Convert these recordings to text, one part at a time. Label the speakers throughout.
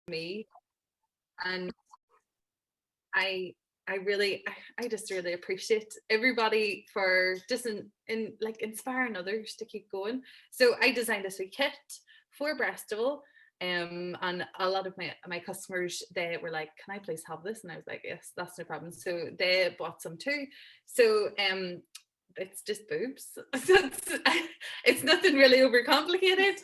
Speaker 1: me. And I I just really appreciate everybody for just in like inspiring others to keep going. So I designed this wee kit for Breastival. And a lot of my customers, they were like, can I please have this? And I was like, yes, that's no problem. So they bought some too. So it's just boobs. It's nothing really overcomplicated.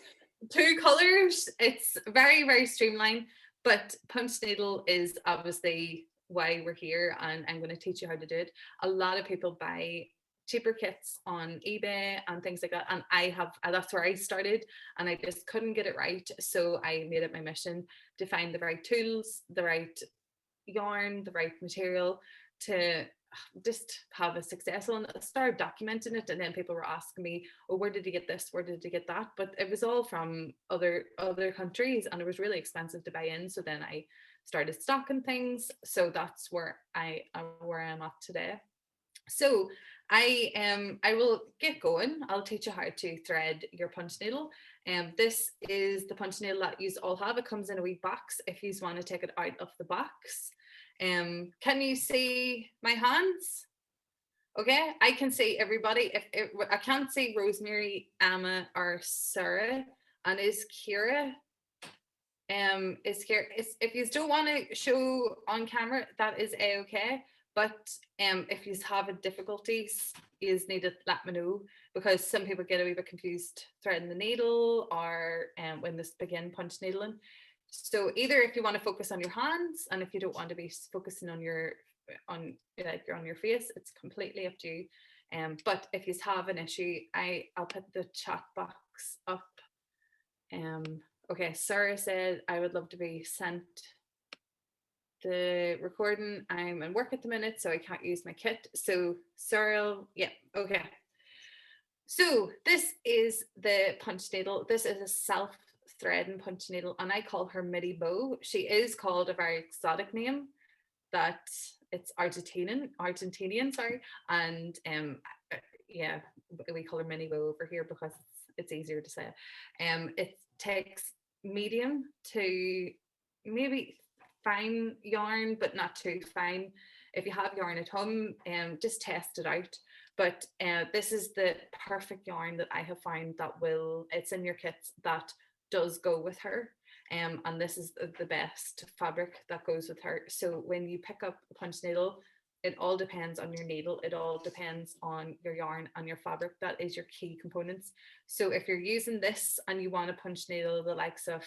Speaker 1: Two colors. It's very, very streamlined. But punch needle is obviously why we're here, and I'm going to teach you how to do it. A lot of people buy cheaper kits on eBay and things like that, and that's where I started, and I just couldn't get it right. So I made it my mission to find the right tools, the right yarn, the right material to just have a successful, and I started documenting it. And then people were asking me, oh, where did you get this, where did you get that? But it was all from other countries, and it was really expensive to buy in. So then I started stocking things. So that's where I'm at today. So I will get going. I'll teach you how to thread your punch needle. This is the punch needle that you all have. It comes in a wee box if you want to take it out of the box. Can you see my hands? Okay, I can see everybody. If I can't see Rosemary, Emma, or Sarah, and is if you don't want to show on camera, that is okay. But if you have difficulties, you need to let me know, because some people get a wee bit confused threading the needle or when they begin punch needling. So either if you want to focus on your hands, and if you don't want to be focusing on your on like you're on your face, it's completely up to you. But if you have an issue, I'll put the chat box up. Okay, Sarah said I would love to be sent the recording. I'm in work at the minute, so I can't use my kit. So Sarah, yeah, okay. So this is the punch needle. This is a self-threading punch needle, and I call her Midi Bow. She is called a very exotic name that it's Argentinian, sorry, and yeah, we call her Mini Bow over here because it's easier to say. It takes medium to maybe fine yarn, but not too fine. If you have yarn at home, just test it out. But this is the perfect yarn that I have found that it's in your kits, that does go with her. And this is the best fabric that goes with her. So when you pick up a punch needle, it all depends on your needle. It all depends on your yarn and your fabric. That is your key components. So if you're using this and you want a punch needle the likes of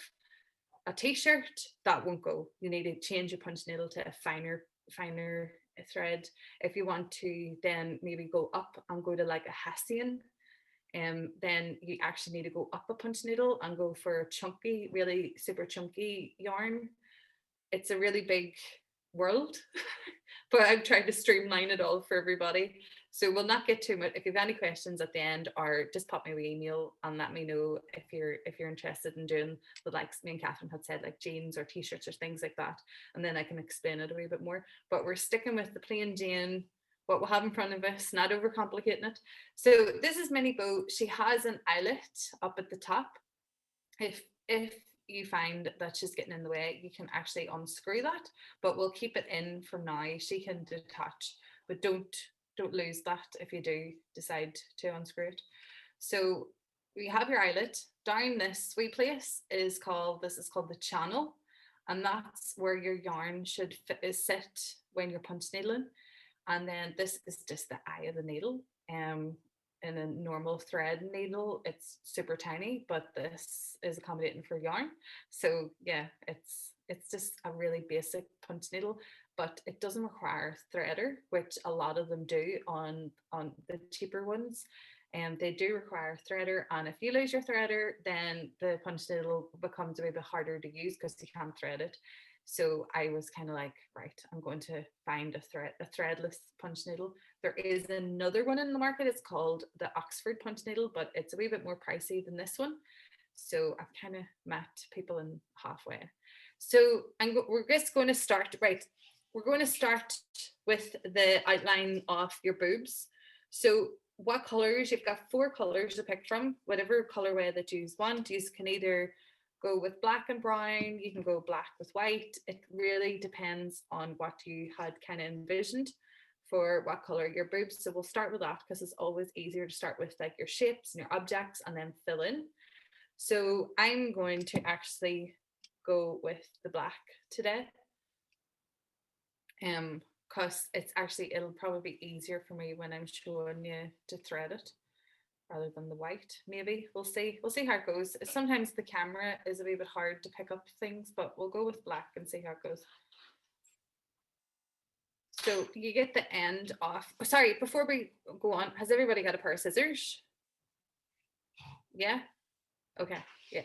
Speaker 1: a t-shirt, that won't go. You need to change your punch needle to a finer thread. If you want to then maybe go up and go to like a Hessian, then you actually need to go up a punch needle and go for a chunky, really super chunky yarn. It's a really big world, but I've tried to streamline it all for everybody. So we'll not get too much. If you have any questions at the end, or just pop me an email and let me know if you're interested in doing the likes me and Catherine had said, like jeans or t-shirts or things like that, and then I can explain it a wee bit more. But we're sticking with the plain Jane, what we have in front of us, not overcomplicating it. So this is Mini Bow. She has an eyelet up at the top. If you find that she's getting in the way, you can actually unscrew that, but we'll keep it in from now. She can detach, but don't lose that if you do decide to unscrew it. So we have your eyelet. Down this wee place is called the channel, and that's where your yarn should sit when you're punch needling. And then this is just the eye of the needle. In a normal thread needle, it's super tiny, but this is accommodating for yarn. So yeah, it's just a really basic punch needle, but it doesn't require a threader, which a lot of them do on the cheaper ones. And they do require a threader, and if you lose your threader, then the punch needle becomes a wee bit harder to use because you can't thread it. So I was kind of like, right, I'm going to find a threadless punch needle. There is another one in the market. It's called the Oxford punch needle, but it's a wee bit more pricey than this one. So I've kind of met people in halfway. So we're just going to start, right, we're going to start with the outline of your boobs. So what colors? You've got 4 colors to pick from, whatever colorway that you want. You can either go with black and brown, you can go black with white. It really depends on what you had kind of envisioned for what color your boobs. So we'll start with that because it's always easier to start with like your shapes and your objects and then fill in. So I'm going to actually go with the black today. Because it'll probably be easier for me when I'm showing you to thread it rather than the white. Maybe we'll see how it goes. Sometimes the camera is a wee bit hard to pick up things, but we'll go with black and see how it goes. So you get the end off. Oh, sorry, before we go on, has everybody got a pair of scissors? Yeah. Okay. Yeah.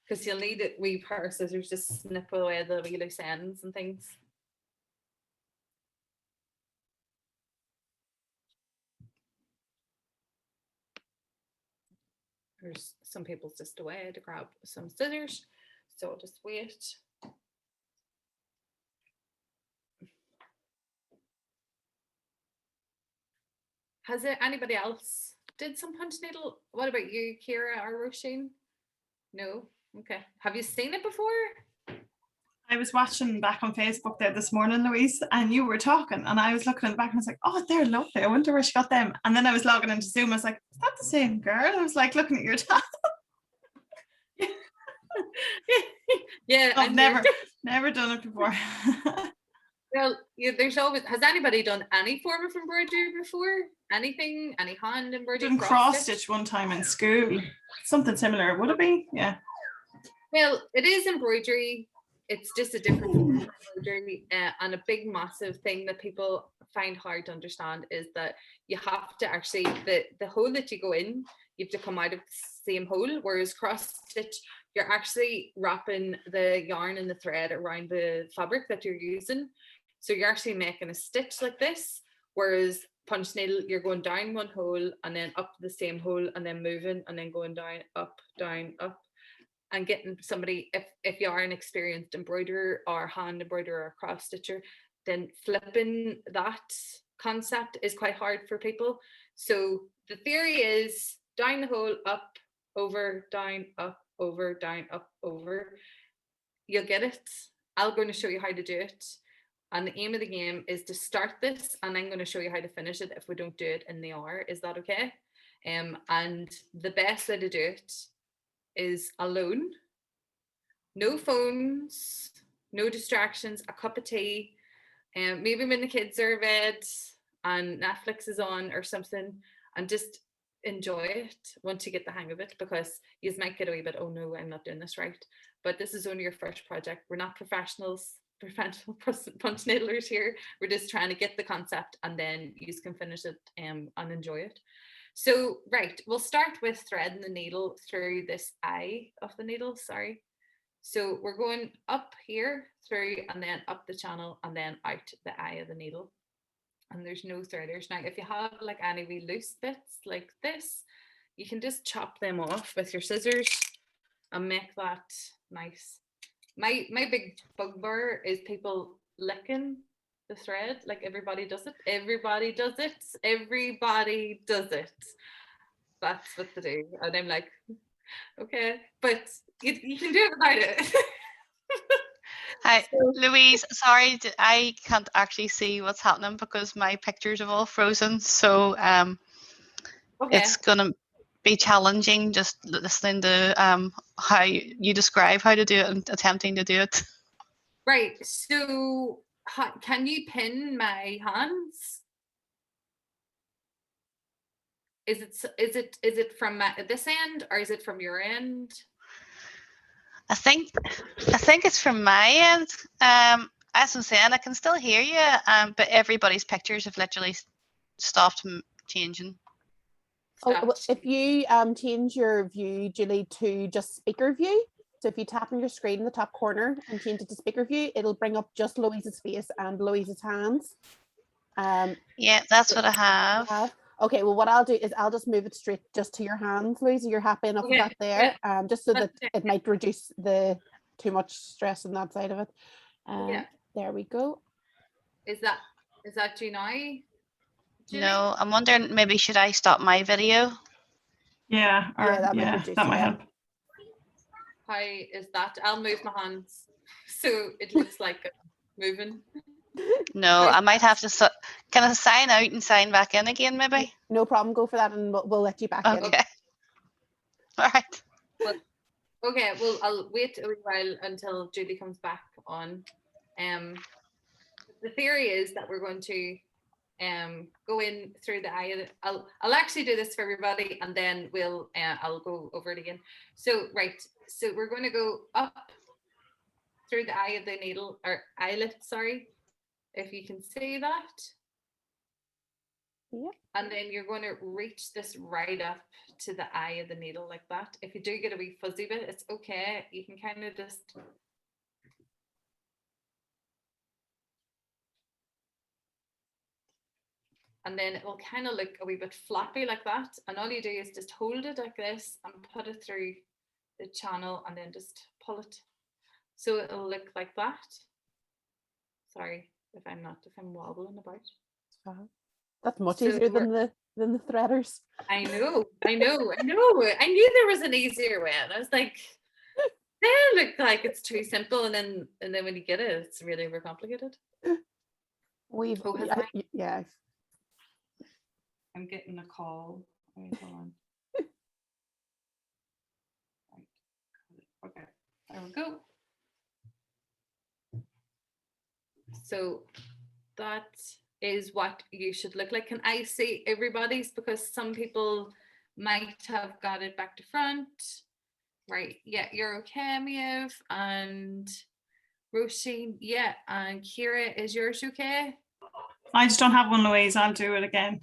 Speaker 1: Because you'll need a wee pair of scissors to snip away the wee loose ends and things. There's some people's just away to grab some scissors, so I'll just wait. Has it anybody else did some punch needle? What about you, Kira or Roisin? No? Okay. Have you seen it before?
Speaker 2: I was watching back on Facebook there this morning, Louise, and you were talking, and I was looking at the back and I was like, oh, they're lovely. I wonder where she got them. And then I was logging into Zoom. I was like, is that the same girl? I was like looking at your tab.
Speaker 1: Yeah,
Speaker 2: I've never done it before.
Speaker 1: Well, there's always, has anybody done any form of embroidery before? Anything? Any hand embroidery?
Speaker 2: Done cross stitch one time in school. Something similar, would it be? Yeah.
Speaker 1: Well, it is embroidery. It's just a different form of embroidery. And a big, massive thing that people find hard to understand is that you have to actually, the hole that you go in, you have to come out of the same hole, whereas cross stitch, you're actually wrapping the yarn and the thread around the fabric that you're using. So you're actually making a stitch like this, whereas punch needle, you're going down one hole and then up the same hole and then moving and then going down, up, and getting somebody, if you are an experienced embroiderer or hand embroiderer or cross stitcher, then flipping that concept is quite hard for people. So the theory is down the hole, up, over, down, up, over, down, up, over. You'll get it. I'm going to show you how to do it. And the aim of the game is to start this, and I'm going to show you how to finish it if we don't do it in the hour. Is that okay? And the best way to do it is alone. No phones, no distractions, a cup of tea, and maybe when the kids are in bed and Netflix is on or something, and just enjoy it once you get the hang of it, because you might get a wee bit, oh no, I'm not doing this right. But this is only your first project. We're not professional punch needlers here. We're just trying to get the concept, and then you can finish it and enjoy it. So, right, we'll start with threading the needle through this eye of the needle, sorry. So we're going up here through and then up the channel and then out the eye of the needle. And there's no threaders. Now, if you have like any wee loose bits like this, you can just chop them off with your scissors and make that nice. My big bugbear is people licking the thread. Like everybody does it. Everybody does it. Everybody does it. That's what they do. And I'm like, okay, but you can do it without it.
Speaker 3: Hi, Louise. Sorry, I can't actually see what's happening because my pictures have all frozen. So
Speaker 1: Okay.
Speaker 3: It's gonna be challenging just listening to how you describe how to do it and attempting to do it.
Speaker 1: Right. So can you pin my hands? Is it from this end or is it from your end?
Speaker 3: I think it's from my end. As I'm saying, I can still hear you, but everybody's pictures have literally stopped changing.
Speaker 4: Oh, if you change your view, Julie, to just speaker view, so if you tap on your screen in the top corner and change it to speaker view, it'll bring up just Louise's face and Louise's hands.
Speaker 3: Yeah, that's what I have.
Speaker 4: Okay, well, what I'll do is I'll just move it straight just to your hands, Louise. You're happy enough with that there, just so that it might reduce the too much stress on that side of it. There we go.
Speaker 1: Is that you now? Julie?
Speaker 3: No, I'm wondering maybe should I stop my video?
Speaker 2: Yeah, that might help.
Speaker 1: How is that? I'll move my hands so it looks like I'm moving.
Speaker 3: No, I might have to. Can I sign out and sign back in again, maybe?
Speaker 4: No problem. Go for that, and we'll let you back in.
Speaker 3: Okay. All right.
Speaker 1: Okay, well, I'll wait a wee while until Julie comes back on. The theory is that we're going to go in through the eye of the, I'll actually do this for everybody, and then I'll go over it again. So so we're going to go up through the eye of the needle, or eyelet, sorry, if you can see that.
Speaker 4: Yep.
Speaker 1: And then you're going to reach this right up to the eye of the needle like that. If you do get a wee fuzzy bit, it's okay. You can kind of just and then it will kind of look a wee bit floppy like that. And all you do is just hold it like this and put it through the channel and then just pull it. So it'll look like that. Sorry if I'm wobbling about.
Speaker 4: That's much
Speaker 1: So
Speaker 4: easier than the threaders.
Speaker 1: I know. I knew there was an easier way. And I was like, they look like it's too simple. And then when you get it, it's really overcomplicated.
Speaker 4: Yeah.
Speaker 1: I'm getting a call. Wait, hold on. Right. Okay, there we go. So that is what you should look like. Can I see everybody's? Because some people might have got it back to front. Right, yeah, you're okay, Miev. And Roisin, yeah, and Kira, is yours okay?
Speaker 2: I just don't have one, Louise. I'll do it again.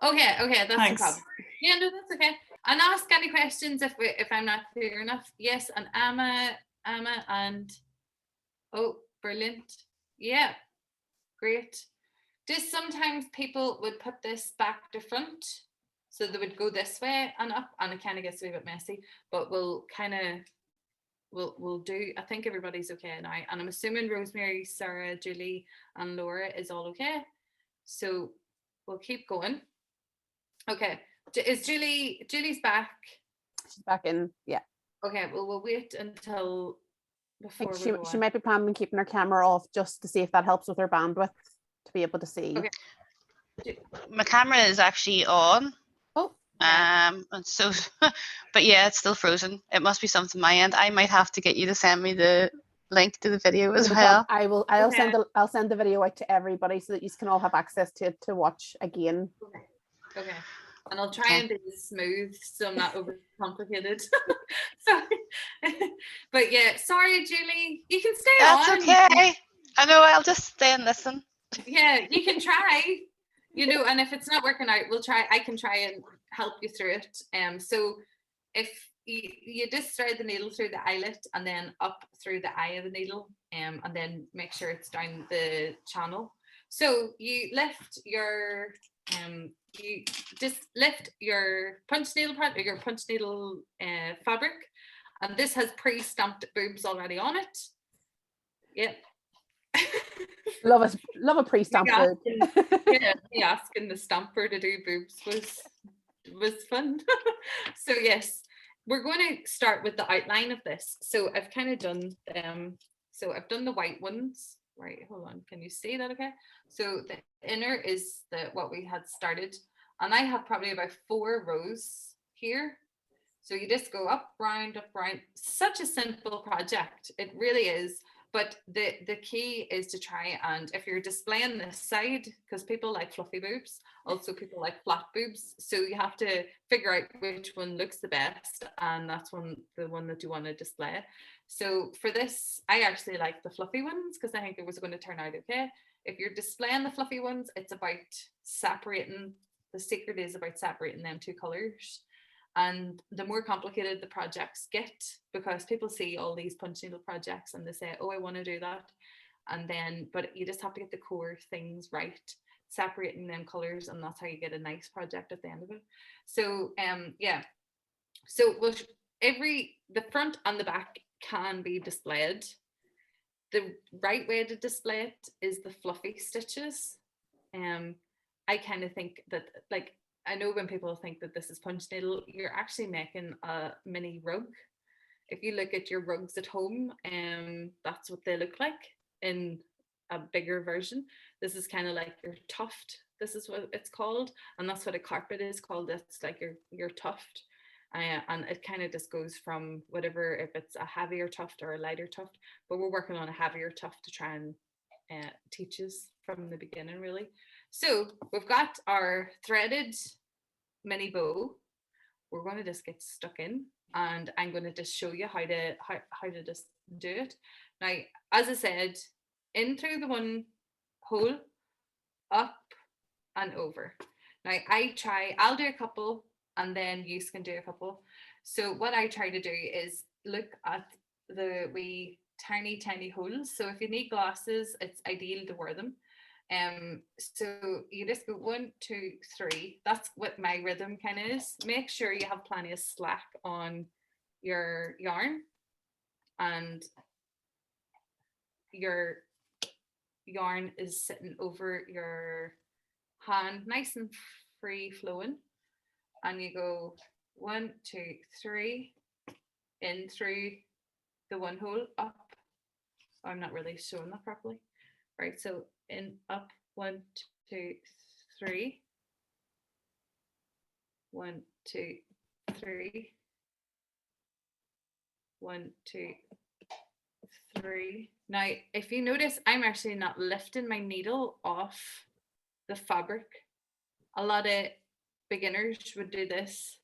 Speaker 1: Okay, that's
Speaker 2: Thanks.
Speaker 1: the problem. Yeah, no, that's okay. And ask any questions if I'm not clear enough. Yes, and Amma, and oh, brilliant. Yeah, great. Just sometimes people would put this back to front, so they would go this way and up, and it kind of gets a bit messy. But we'll do. I think everybody's okay now, and I'm assuming Rosemary, Sarah, Julie, and Laura is all okay. So we'll keep going. Okay, is Julie's back?
Speaker 4: She's back in, yeah.
Speaker 1: Okay, well, we'll wait until before we go on.
Speaker 4: She might be planning on keeping her camera off just to see if that helps with her bandwidth to be able to see.
Speaker 1: Okay.
Speaker 3: My camera is actually on.
Speaker 4: Oh.
Speaker 3: And so, but yeah, it's still frozen. It must be something my end. I might have to get you to send me the link to the video as well.
Speaker 4: I'll send the video out to everybody so that you can all have access to it to watch again.
Speaker 1: Okay. And I'll try and be smooth so I'm not over complicated. Sorry. But yeah, sorry, Julie. You can stay on.
Speaker 3: That's okay. I know, I'll just stay and listen.
Speaker 1: Yeah, you can try, and if it's not working out, I can try and help you through it. So if you just thread the needle through the eyelet and then up through the eye of the needle, and then make sure it's down the channel. So you lift your you just lift your punch needle part, or your punch needle fabric, and this has pre-stamped boobs already on it. Yep.
Speaker 4: Love a pre-stamp boob.
Speaker 1: Asking the stamper to do boobs was fun. So yes, we're going to start with the outline of this. So I've kind of done so I've done the white ones. Right, hold on, can you see that okay? So the inner is what we had started, and I have probably about 4 rows here. So you just go up, round, such a simple project, it really is. But the key is to try, and if you're displaying this side, because people like fluffy boobs, also people like flat boobs, so you have to figure out which one looks the best, and that's the one that you want to display. So for this, I actually like the fluffy ones because I think it was going to turn out okay. If you're displaying the fluffy ones, it's about separating, the secret is about separating them 2 colors. And the more complicated the projects get, because people see all these punch needle projects and they say, oh, I want to do that. And then, but you just have to get the core things right, separating them colors, and that's how you get a nice project at the end of it. So, yeah. So the front and the back can be displayed. The right way to display it is the fluffy stitches. I kind of think that, like, I know when people think that this is punch needle, you're actually making a mini rug. if you look at your rugs at home, that's what they look like in a bigger version. This is kind of like your tuft. This is what it's called, and that's what a carpet is called. It's like your tuft, and it kind of just goes from whatever, if it's a heavier tuft or a lighter tuft. But we're working on a heavier tuft to try and teach us from the beginning, really. So we've got our threaded mini bow. We're going to just get stuck in, and I'm going to just show you how to just do it. Now, as I said, in through the one hole, up and over. Now I'll do a couple, and then you can do a couple. So what I try to do is look at the wee tiny holes. So if you need glasses, it's ideal to wear them. So you just go 1, 2, 3. That's what my rhythm kind of is. Make sure you have plenty of slack on your yarn, and your yarn is sitting over your hand, nice and free flowing, and you go 1, 2, 3 in through the one hole, up. I'm not really showing that properly. Right, so in, up, 1, 2, 3, 1, 2, 3, 1, 2, 3. Now, if you notice, I'm actually not lifting my needle off the fabric. A lot of beginners would do this.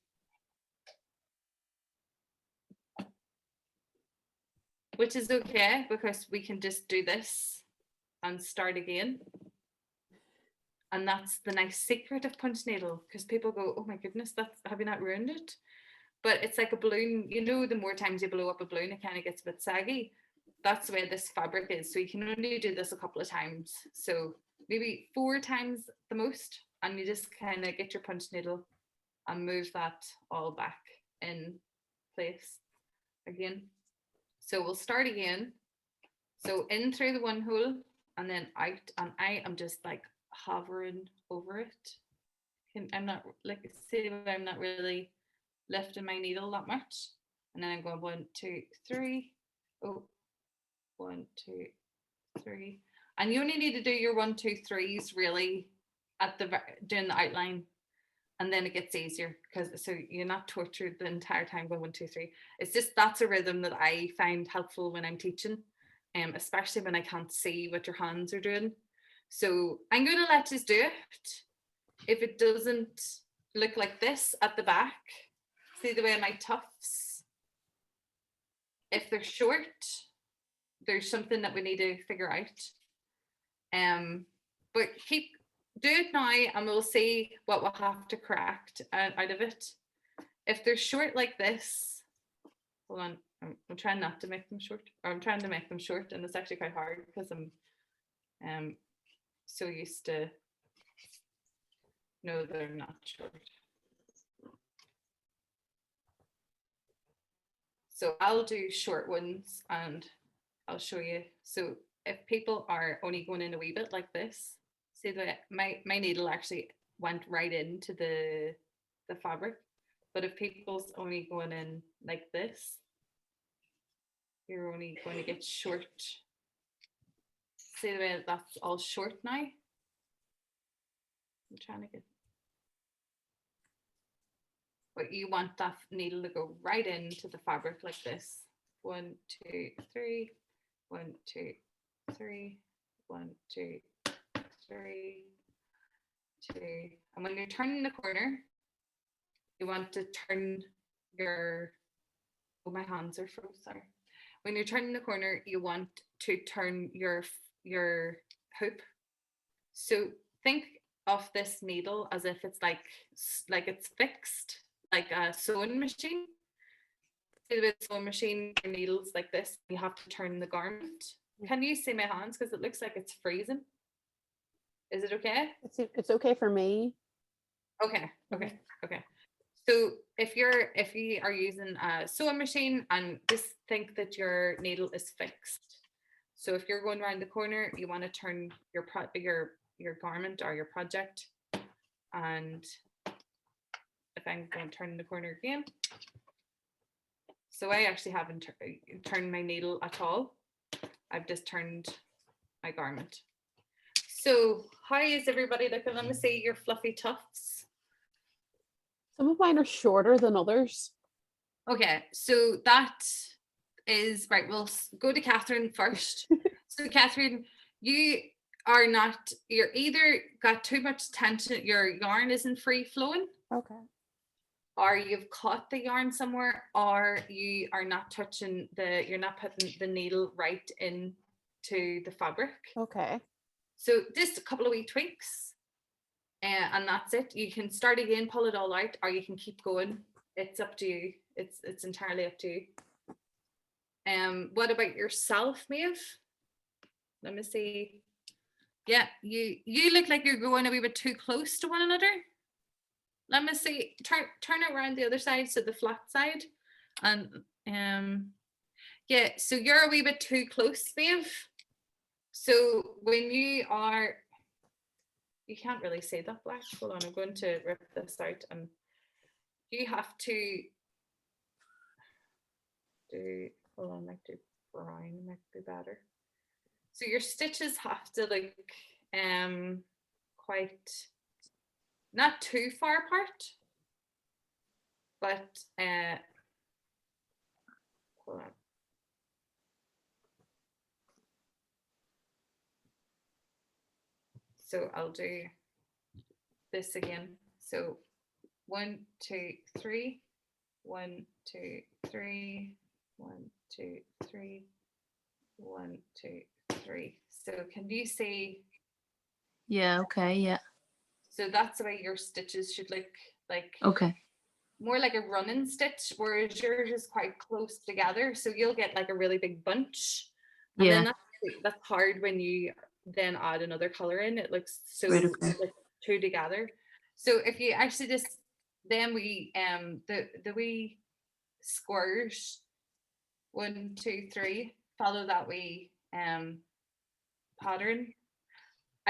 Speaker 1: Which is okay, because we can just do this and start again. And that's the nice secret of punch needle, because people go, oh my goodness, have you not ruined it? But it's like a balloon. You know, the more times you blow up a balloon, it kind of gets a bit saggy. That's the way this fabric is. So you can only do this a couple of times. So maybe 4 times the most. And you just kind of get your punch needle and move that all back in place again. So we'll start again. So in through the one hole and then out, and I am just like hovering over it. I'm not, like, see, I'm not really lifting my needle that much. And then I'm going 1, 2, 3. Oh, 1, 2, 3. And you only need to do your 1, 2, 3s really at the doing the outline, and then it gets easier, because so you're not tortured the entire time going 1, 2, 3. It's just, that's a rhythm that I find helpful when I'm teaching, especially when I can't see what your hands are doing. So I'm going to let you do it. If it doesn't look like this at the back, see the way my tufts, if they're short, there's something that we need to figure out. But do it now, and we'll see what we'll have to correct out of it. If they're short like this, hold on, I'm trying not to make them short, or I'm trying to make them short, and it's actually quite hard because I'm so used to, no, they're not short. So I'll do short ones and I'll show you. So if people are only going in a wee bit like this, see that my needle actually went right into the fabric. But if people's only going in like this, you're only going to get short. See the way that's all short now? I'm trying to get, but you want that needle to go right into the fabric like this. 1, 2, 3, 1, 2, 3, 1, 2, 3, 2. And when you're turning the corner, you want to turn your, oh, my hands are frozen, sorry. When you're turning the corner, you want to turn your hoop. So think of this needle as if it's like it's fixed, like a sewing machine. See the sewing machine, your needles like this, you have to turn the garment. Can you see my hands? Because it looks like it's freezing. Is it okay?
Speaker 4: It's okay for me.
Speaker 1: Okay. So if you are using a sewing machine, and just think that your needle is fixed. So if you're going around the corner, you want to turn your garment or your project. And if I'm going to turn the corner again, So I actually haven't turned my needle at all. I've just turned my garment. So how is everybody looking? Let me see your fluffy tufts.
Speaker 4: Some of mine are shorter than others.
Speaker 1: Okay, so that is right. We'll go to Catherine first. So Catherine, you're either got too much tension, your yarn isn't free flowing,
Speaker 4: Okay.
Speaker 1: or you've caught the yarn somewhere, or you are not touching you're not putting the needle right into the fabric.
Speaker 4: Okay.
Speaker 1: So just a couple of wee tweaks, and that's it. You can start again, pull it all out, or you can keep going. It's up to you. It's entirely up to you. What about yourself, Maeve? Let me see. Yeah, you look like you're going a wee bit too close to one another. Let me see. Turn it around the other side, so the flat side, and yeah. So you're a wee bit too close, Maeve. So when you can't really see that black. Hold on, I'm going to rip this out, and you have to do. Hold on, might do brown, might be better. So your stitches have to look quite not too far apart, but hold on. So I'll do this again. So 1, 2, 3, 1, 2, 3, 1, 2, 3, 1, 2, 3. So can you see?
Speaker 5: Yeah, okay, yeah.
Speaker 1: So that's the way your stitches should look like.
Speaker 5: Okay.
Speaker 1: More like a running stitch, whereas yours is quite close together. So you'll get like a really big bunch. And
Speaker 5: Yeah.
Speaker 1: then that's hard when you then add another color in. It looks so
Speaker 5: Right, okay.
Speaker 1: like two together. So if you actually just then we the wee squares, 1, 2, 3, follow that wee pattern.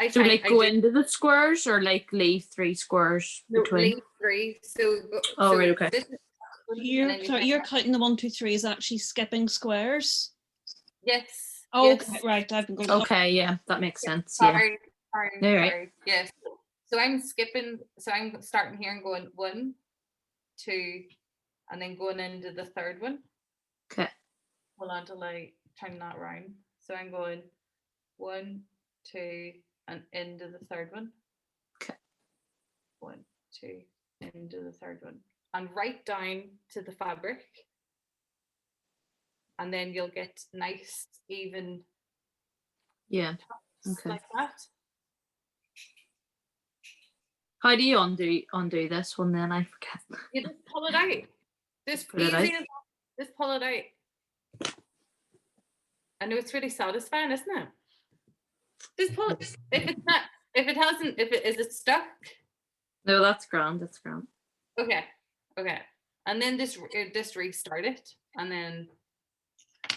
Speaker 5: So like go into the squares or like leave 3 squares between?
Speaker 1: Leave 3. So
Speaker 5: Oh, right, okay.
Speaker 6: You're counting the 1, 2, 3 is actually skipping squares.
Speaker 1: Yes.
Speaker 6: Oh,
Speaker 1: yes.
Speaker 6: okay, right. I've been going.
Speaker 5: Okay, yeah, that makes sense. Yeah.
Speaker 1: Sorry.
Speaker 5: All right.
Speaker 1: Yes. So I'm skipping. So I'm starting here and going 1, 2, and then going into the third one.
Speaker 5: Okay.
Speaker 1: Hold on till I turn that around. So I'm going 1, 2, and into the third one.
Speaker 5: Okay.
Speaker 1: 1, 2, into the third one, and right down to the fabric. And then you'll get nice, even.
Speaker 5: Yeah. Okay.
Speaker 1: Like that.
Speaker 5: How do you undo this one then? I forget.
Speaker 1: You just pull it out. Just
Speaker 5: Pull it out.
Speaker 1: easy as that. Just pull it out. I know it's really satisfying, isn't it? Just pull it. If it's not, if it hasn't, is it stuck?
Speaker 5: No, that's grand. That's grand.
Speaker 1: Okay. And then just restart it, and then.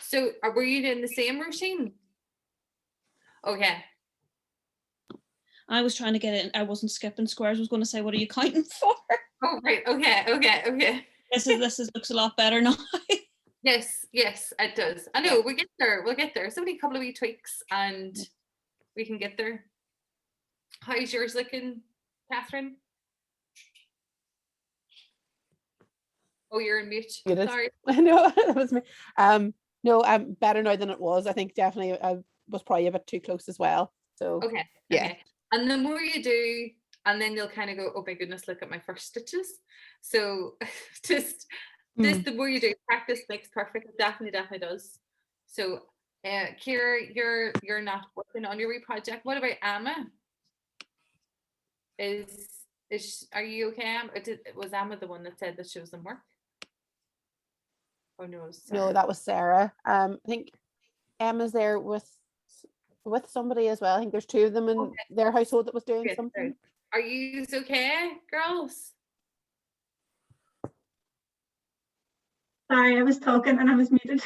Speaker 1: So, were you doing the same routine? Okay.
Speaker 6: I was trying to get it. I wasn't skipping squares. I was going to say, what are you counting for?
Speaker 1: Oh, right. Okay.
Speaker 6: This looks a lot better now.
Speaker 1: Yes, it does. I know, we'll get there. So only a couple of wee tweaks and we can get there. How's yours looking, Catherine? Oh, you're in mute. Sorry.
Speaker 4: No, that was me. No, I'm better now than it was. I think definitely I was probably a bit too close as well. So
Speaker 1: Okay.
Speaker 4: yeah.
Speaker 1: And the more you do, and then you'll kind of go, oh my goodness, look at my first stitches. So just the more you do, practice makes perfect. It definitely does. So Ciara, you're not working on your wee project. What about Emma? Are you okay, Emma? Was Emma the one that said that she was in work? Oh no, it was Sarah.
Speaker 4: No, that was Sarah. I think Emma's there with somebody as well. I think there's 2 of them in their household that was doing something.
Speaker 1: Are you okay, girls?
Speaker 7: Sorry, I was talking and I was muted.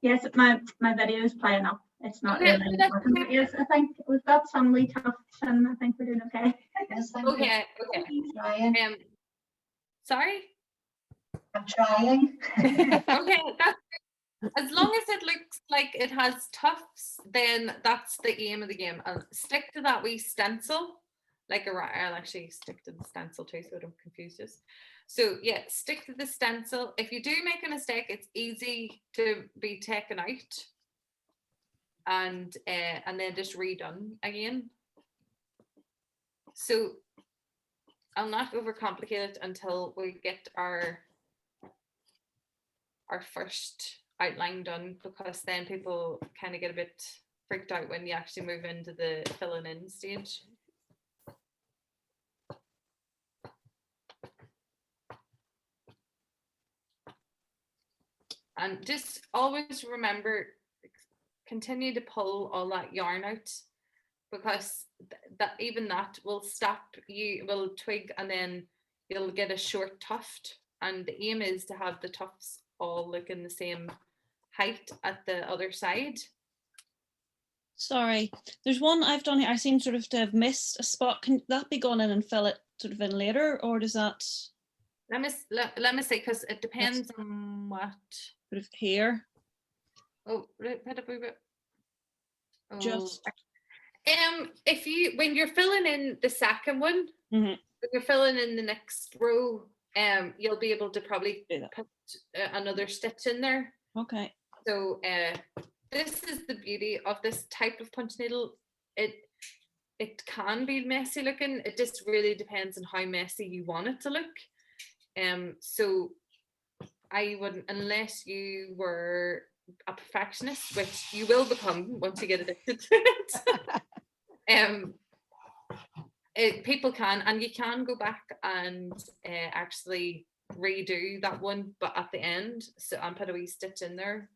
Speaker 7: Yes, my video is playing up. It's not really working. But yes, I think we've got some wee tufts and I think we're doing okay.
Speaker 1: Okay. Sorry?
Speaker 7: I'm trying.
Speaker 1: Okay, that's as long as it looks like it has tufts, then that's the aim of the game. And stick to that wee stencil. Like I'll actually stick to the stencil too, so I don't confuse you. So yeah, stick to the stencil. If you do make a mistake, it's easy to be taken out and then just redone again. So I'll not overcomplicate it until we get our first outline done, because then people kind of get a bit freaked out when you actually move into the filling in stage. And just always remember, continue to pull all that yarn out, because that even that will stop, you will twig, and then you'll get a short tuft. And the aim is to have the tufts all look in the same height at the other side.
Speaker 6: Sorry, there's one I've done here. I seem sort of to have missed a spot. Can that be gone in and fill it sort of in later, or does that
Speaker 1: Let me see, because it depends on what.
Speaker 6: sort of here?
Speaker 1: Oh,
Speaker 6: Just
Speaker 1: if you, when you're filling in the second one, when you're filling in the next row, you'll be able to probably put another stitch in there.
Speaker 6: Okay.
Speaker 1: So this is the beauty of this type of punch needle. It can be messy looking. It just really depends on how messy you want it to look. So I wouldn't, unless you were a perfectionist, which you will become once you get addicted to it. People can, and you can go back and actually redo that one, but at the end, so and put a wee stitch in there.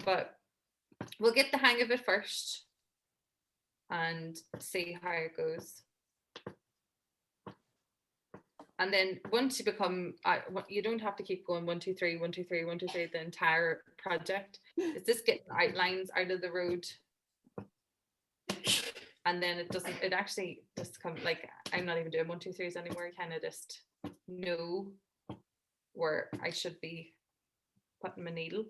Speaker 1: But we'll get the hang of it first and see how it goes. And then once you become, you don't have to keep going 1, 2, 3, 1, 2, 3, 1, 2, 3 the entire project. It's just getting outlines out of the road. And then it actually just comes, like, I'm not even doing 1, 2, 3s anymore. I kind of just know where I should be putting my needle.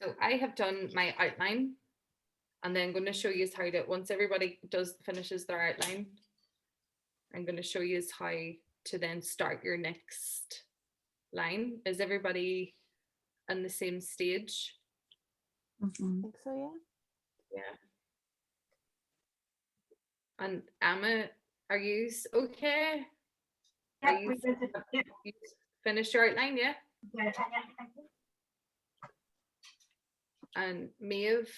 Speaker 1: So I have done my outline, and then I'm going to show you how to, once everybody finishes their outline, I'm going to show you how to then start your next line. Is everybody on the same stage?
Speaker 4: I think so, yeah.
Speaker 1: Yeah. And Emma, are you okay?
Speaker 7: Yeah,
Speaker 1: you finished your outline, yeah?
Speaker 7: Yeah, thank you.
Speaker 1: And Maeve,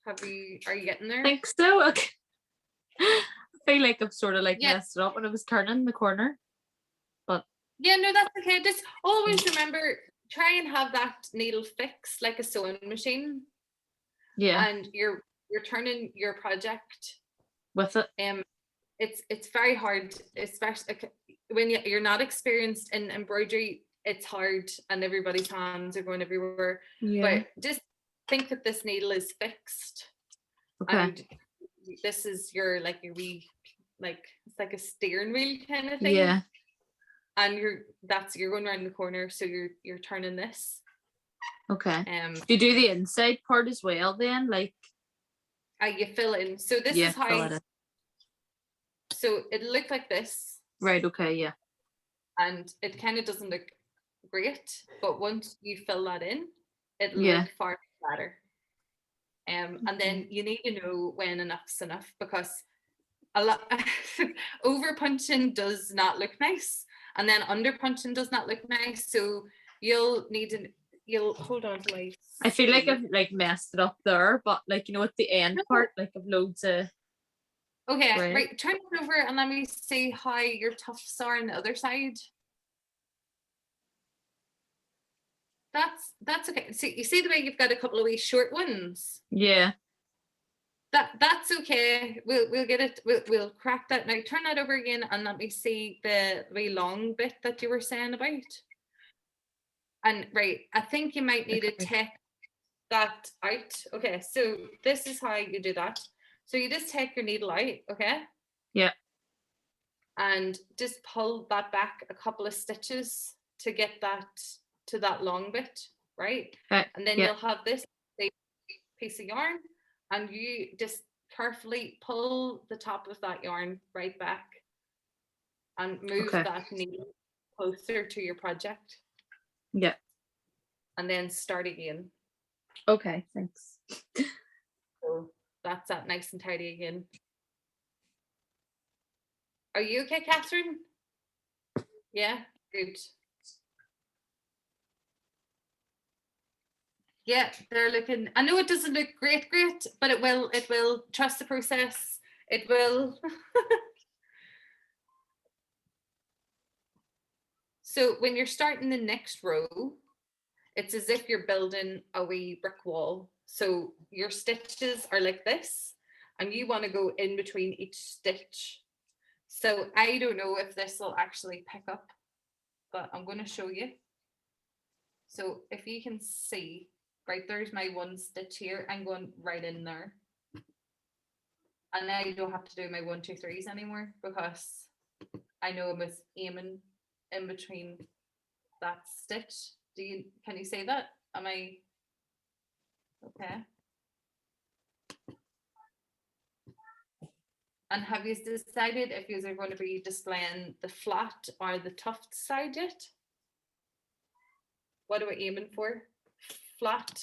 Speaker 1: are you getting there?
Speaker 5: I think so. Okay. I feel like I've sort of like messed it up when I was turning the corner. But
Speaker 1: yeah, no, that's okay. Just always remember, try and have that needle fixed like a sewing machine.
Speaker 5: Yeah.
Speaker 1: And you're turning your project
Speaker 5: with it.
Speaker 1: It's very hard, especially when you're not experienced in embroidery. It's hard, and everybody's hands are going everywhere.
Speaker 5: Yeah.
Speaker 1: But just think that this needle is fixed.
Speaker 5: Okay.
Speaker 1: And this is your wee, like, it's like a steering wheel kind of thing.
Speaker 5: Yeah.
Speaker 1: And you're going around the corner, so you're turning this.
Speaker 5: Okay. Do you do the inside part as well then? Like
Speaker 1: you fill in. So this is how
Speaker 5: it.
Speaker 1: So it looked like this.
Speaker 5: Right, okay, yeah.
Speaker 1: And it kind of doesn't look great, but once you fill that in, it'll look far better. And then you need to know when enough's enough, because a lot over punching does not look nice, and then under punching does not look nice. So you'll hold on to my.
Speaker 5: I feel like I've like messed it up there, but like, you know, at the end part, like I've loads of.
Speaker 1: Okay, right. Turn it over and let me see how your tufts are on the other side. That's okay. So you see the way you've got a couple of wee short ones?
Speaker 5: Yeah.
Speaker 1: That's okay. We'll get it. We'll crack that now. Turn that over again and let me see the wee long bit that you were saying about. And right, I think you might need to
Speaker 5: Okay.
Speaker 1: take that out. Okay, so this is how you do that. So you just take your needle out, okay?
Speaker 5: Yeah.
Speaker 1: And just pull that back a couple of stitches to get that to that long bit, right?
Speaker 5: Okay.
Speaker 1: And then
Speaker 5: Yeah.
Speaker 1: you'll have this big piece of yarn, and you just carefully pull the top of that yarn right back and move
Speaker 5: Okay.
Speaker 1: that needle closer to your project,
Speaker 5: Yeah.
Speaker 1: and then start again.
Speaker 5: Okay. Thanks.
Speaker 1: So that's that nice and tidy again. Are you okay, Catherine? Yeah, good. Yeah, they're looking, I know it doesn't look great, but it will, trust the process, it will. So when you're starting the next row, it's as if you're building a wee brick wall. So your stitches are like this, and you want to go in between each stitch. So I don't know if this will actually pick up, but I'm going to show you. So if you can see, right, there's my one stitch here. I'm going right in there. And I don't have to do my 1, 2, 3s anymore, because I know I was aiming in between that stitch. Can you say that? Am I okay? And have you decided if you are going to be displaying the flat or the tuft side yet? What are we aiming for? Flat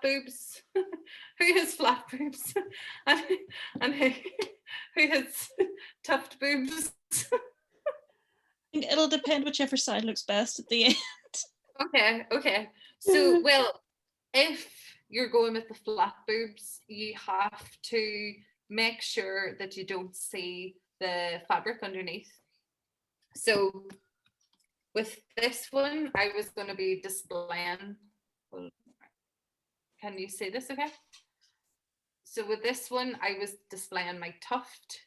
Speaker 1: boobs. Who has flat boobs? and who has tuft boobs?
Speaker 6: It'll depend whichever side looks best at the end.
Speaker 1: Okay. So, well, if you're going with the flat boobs, you have to make sure that you don't see the fabric underneath. So with this one, I was going to be displaying, can you see this okay? So with this one, I was displaying my tuft.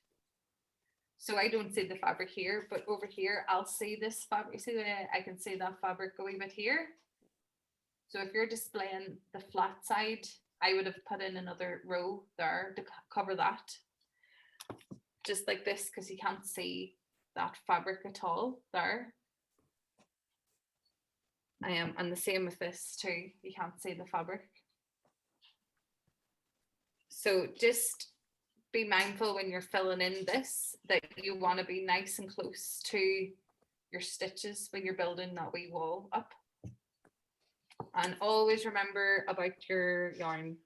Speaker 1: So I don't see the fabric here, but over here, I'll see this fabric. See, I can see that fabric a wee bit here. So if you're displaying the flat side, I would have put in another row there to cover that. Just like this, because you can't see that fabric at all there. And the same with this too, you can't see the fabric. So just be mindful when you're filling in this, that you want to be nice and close to your stitches when you're building that wee wall up. And always remember about your yarn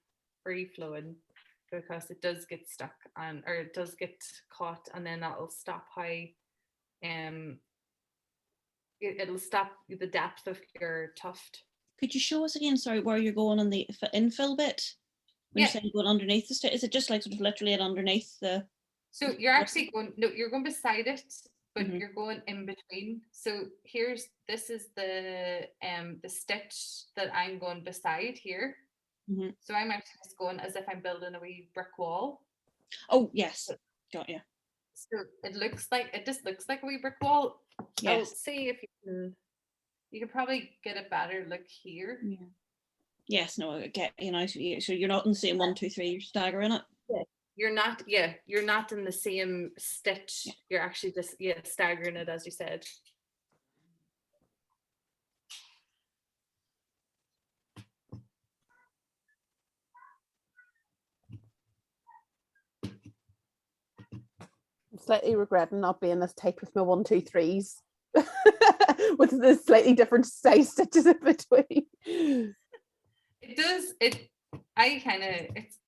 Speaker 1: free flowing, because it does get stuck or it does get caught, and then that'll stop how it'll stop the depth of your tuft.
Speaker 6: Could you show us again, sorry, where you're going on the infill bit? When you're saying going underneath the stitch, is it just like sort of literally underneath the?
Speaker 1: So you're actually going, no, you're going beside it, but
Speaker 6: Mhm.
Speaker 1: you're going in between. So this is the stitch that I'm going beside here.
Speaker 6: Mhm.
Speaker 1: So I'm actually just going as if I'm building a wee brick wall.
Speaker 6: Oh yes, got you.
Speaker 1: So it just looks like a wee brick wall. I'll
Speaker 6: Yes.
Speaker 1: see if you can probably get a better look here.
Speaker 6: Yeah. Yes, no, I get, so you're not in the same 1, 2, 3, you're staggering it.
Speaker 1: You're not in the same stitch. Yeah. You're actually just staggering it, as you said.
Speaker 4: I'm slightly regretting not being this tight with my 1, 2, 3s. With the slightly different size stitches in between.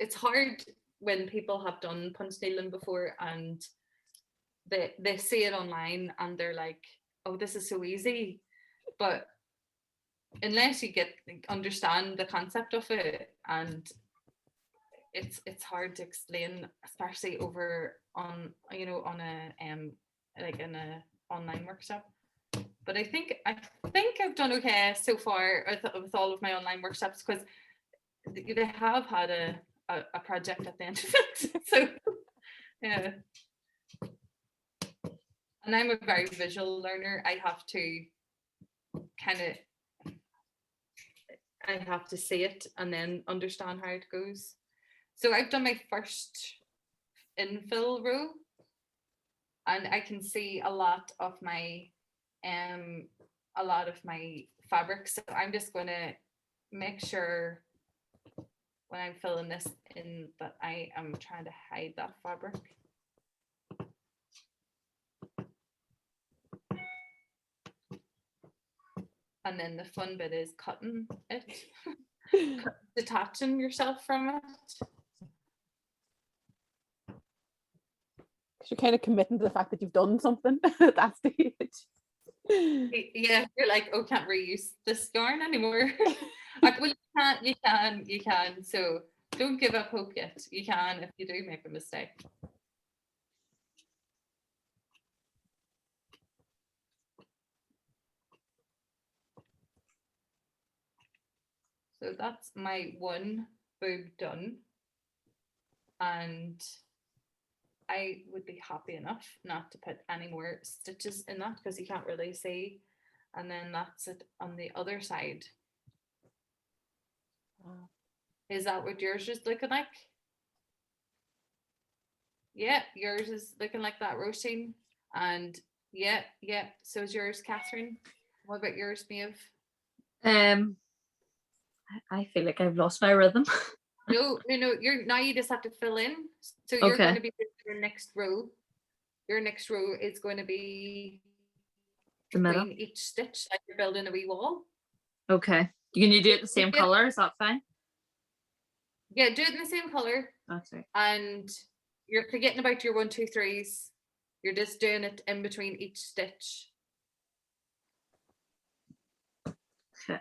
Speaker 1: It's hard when people have done punch needling before and they see it online and they're like, oh, this is so easy. But unless you understand the concept of it, and it's hard to explain, especially over on a like in a online workshop. But I think I've done okay so far with all of my online workshops, because they have had a project at the end of it. So yeah. And I'm a very visual learner. I have to kind of I have to see it and then understand how it goes. So I've done my first infill row, and I can see a lot of my fabric. So I'm just going to make sure when I'm filling this in that I am trying to hide that fabric. And then the fun bit is cutting it, detaching yourself from it.
Speaker 4: You're kind of committing to the fact that you've done something at that stage.
Speaker 1: Yeah, you're like, oh, can't reuse this yarn anymore. Like, well, you can. So don't give up hope yet. You can if you do make a mistake. So that's my one boob done. And I would be happy enough not to put any more stitches in that because you can't really see. And then that's it on the other side.
Speaker 4: Wow.
Speaker 1: Is that what yours is looking like? Yeah, yours is looking like that, Roisin. And yeah. So is yours, Catherine. What about yours, Maeve?
Speaker 5: I feel like I've lost my rhythm.
Speaker 1: No. You're now. You just have to fill in. So you're going to be your next row. Your next row is going to be
Speaker 5: The middle.
Speaker 1: between each stitch, like you're building a wee wall.
Speaker 5: Okay. Can you do it the same color? Is that fine?
Speaker 1: Yeah, do it in the same color.
Speaker 5: That's right.
Speaker 1: And you're forgetting about your 1, 2, 3s. You're just doing it in between each stitch.
Speaker 5: Okay.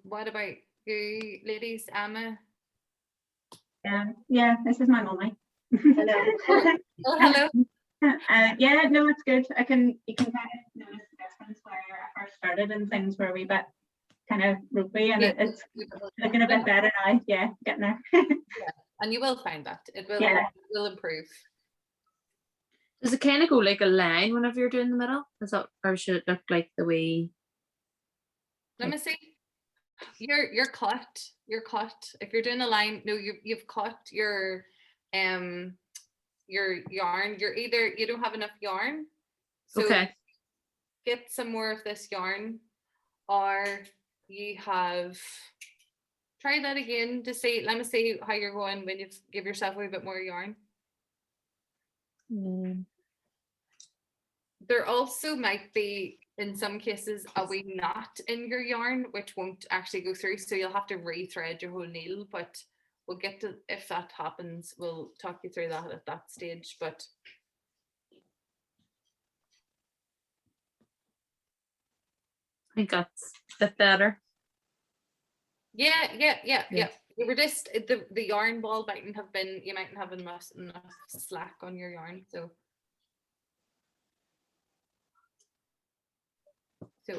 Speaker 1: What about you, ladies? Emma?
Speaker 7: Yeah, this is my mummy.
Speaker 1: Hello. Oh, hello.
Speaker 7: Yeah, no, it's good. You can kind of notice the difference where I first started and things were a wee bit kind of ropey, and it's looking a bit better now. Yeah, getting there.
Speaker 1: Yeah, and you will find that it will improve.
Speaker 5: Does it kind of go like a line whenever you're doing the middle? Is that, or should it look like the way?
Speaker 1: Let me see. You're cut. If you're doing a line, no, you've cut your yarn. You don't have enough yarn. So
Speaker 5: Okay.
Speaker 1: get some more of this yarn, or you have try that again to see. Let me see how you're going when you give yourself a wee bit more yarn. There also might be, in some cases, a wee knot in your yarn which won't actually go through, so you'll have to rethread your whole needle, but we'll get to, if that happens, we'll talk you through that at that stage. But
Speaker 5: I think that's a bit better.
Speaker 1: yeah. You were just the yarn ball mightn't have been, you mightn't have enough slack on your yarn, so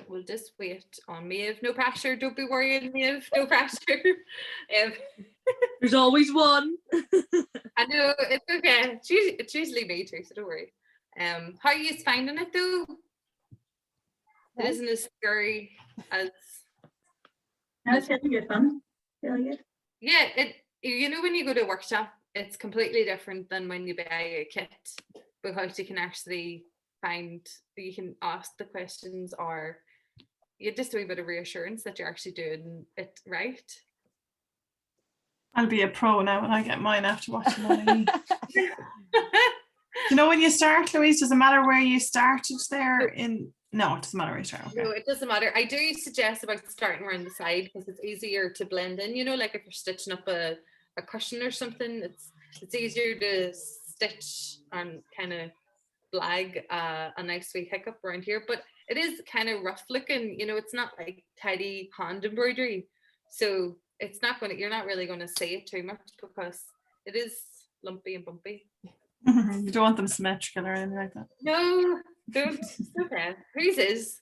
Speaker 1: we'll just wait on Maeve. No pressure, don't be worrying, Maeve. No pressure.
Speaker 5: There's always one.
Speaker 1: I know, it's okay. It's usually me too, so don't worry. How are you finding it though? It isn't as scary as.
Speaker 7: No, it's really good fun. Really good.
Speaker 1: Yeah, you know when you go to a workshop, it's completely different than when you buy a kit, because you can actually you can ask the questions, or you just a wee bit of reassurance that you're actually doing it right.
Speaker 2: I'll be a pro now when I get mine after watching Molly. You know, when you start, Louise, does it matter where you started there? No, it doesn't matter where you start. Okay.
Speaker 1: No, it doesn't matter. I do suggest about starting around the side because it's easier to blend in, you know, like if you're stitching up a cushion or something, it's easier to stitch and kind of flag a nice wee hiccup around here. But it is kind of rough looking, you know, it's not like tidy hand embroidery. So it's not you're not really going to see it too much because it is lumpy and bumpy.
Speaker 2: You don't want them symmetrical or anything like that.
Speaker 1: No, don't. It's okay. Whose is?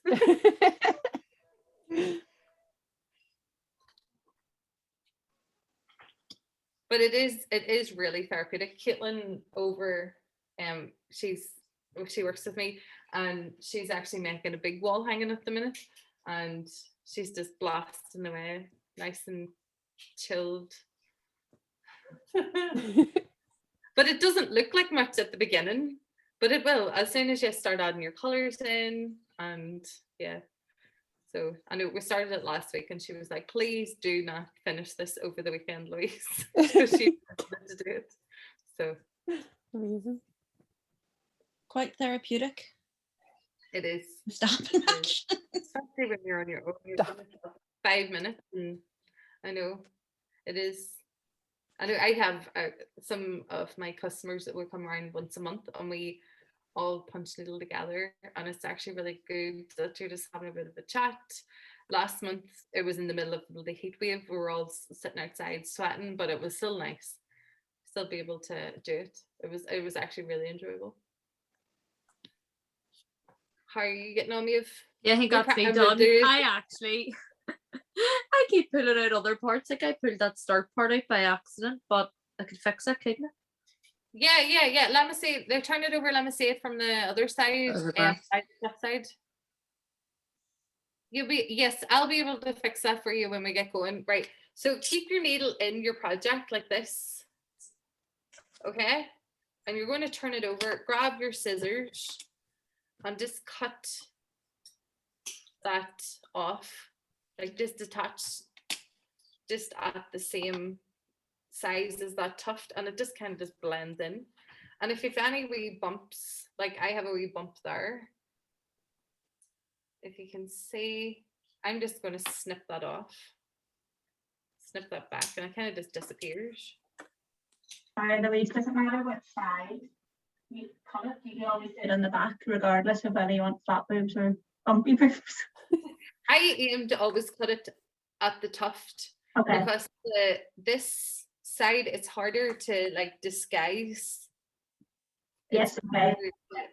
Speaker 1: But it is really therapeutic. Caitlin she works with me, and she's actually making a big wall hanging at the minute, and she's just blasting away, nice and chilled. But it doesn't look like much at the beginning, but it will as soon as you start adding your colors in. And yeah, so I know we started it last week and she was like, please do not finish this over the weekend, Louise. So she wanted to do it. So
Speaker 4: Amazing.
Speaker 6: Quite therapeutic.
Speaker 1: it is.
Speaker 6: Stopping
Speaker 1: It is. Especially when you're on your own. You're doing it for 5 minutes, and I know it is. I know I have some of my customers that will come around once a month, and we all punch needle together, and it's actually really good that you're just having a bit of a chat. Last month it was in the middle of the heat wave. We were all sitting outside sweating, but it was still nice. Still be able to do it. It was actually really enjoyable. How are you getting on, Maeve?
Speaker 5: Yeah, he got me done. I actually, I keep pulling out other parts. Like I pulled that start part out by accident, but I could fix it, couldn't I?
Speaker 1: Yeah. Let me see. They turn it over. Let me see it from the other side. Left side. Yes, I'll be able to fix that for you when we get going. Right. So keep your needle in your project like this. Okay. And you're going to turn it over. Grab your scissors and just cut that off. Like just detach just at the same size as that tuft, and it just kind of just blends in. And if you've any wee bumps, like I have a wee bump there, if you can see, I'm just going to snip that off, snip that back, and it kind of just disappears.
Speaker 7: Sorry, Louise, doesn't matter what side you cut it, you can always do it on the back, regardless of whether you want flat boobs or bumpy boobs.
Speaker 1: I aim to always cut it at the tuft,
Speaker 7: Okay.
Speaker 1: because this side it's harder to like disguise.
Speaker 7: Yes, okay.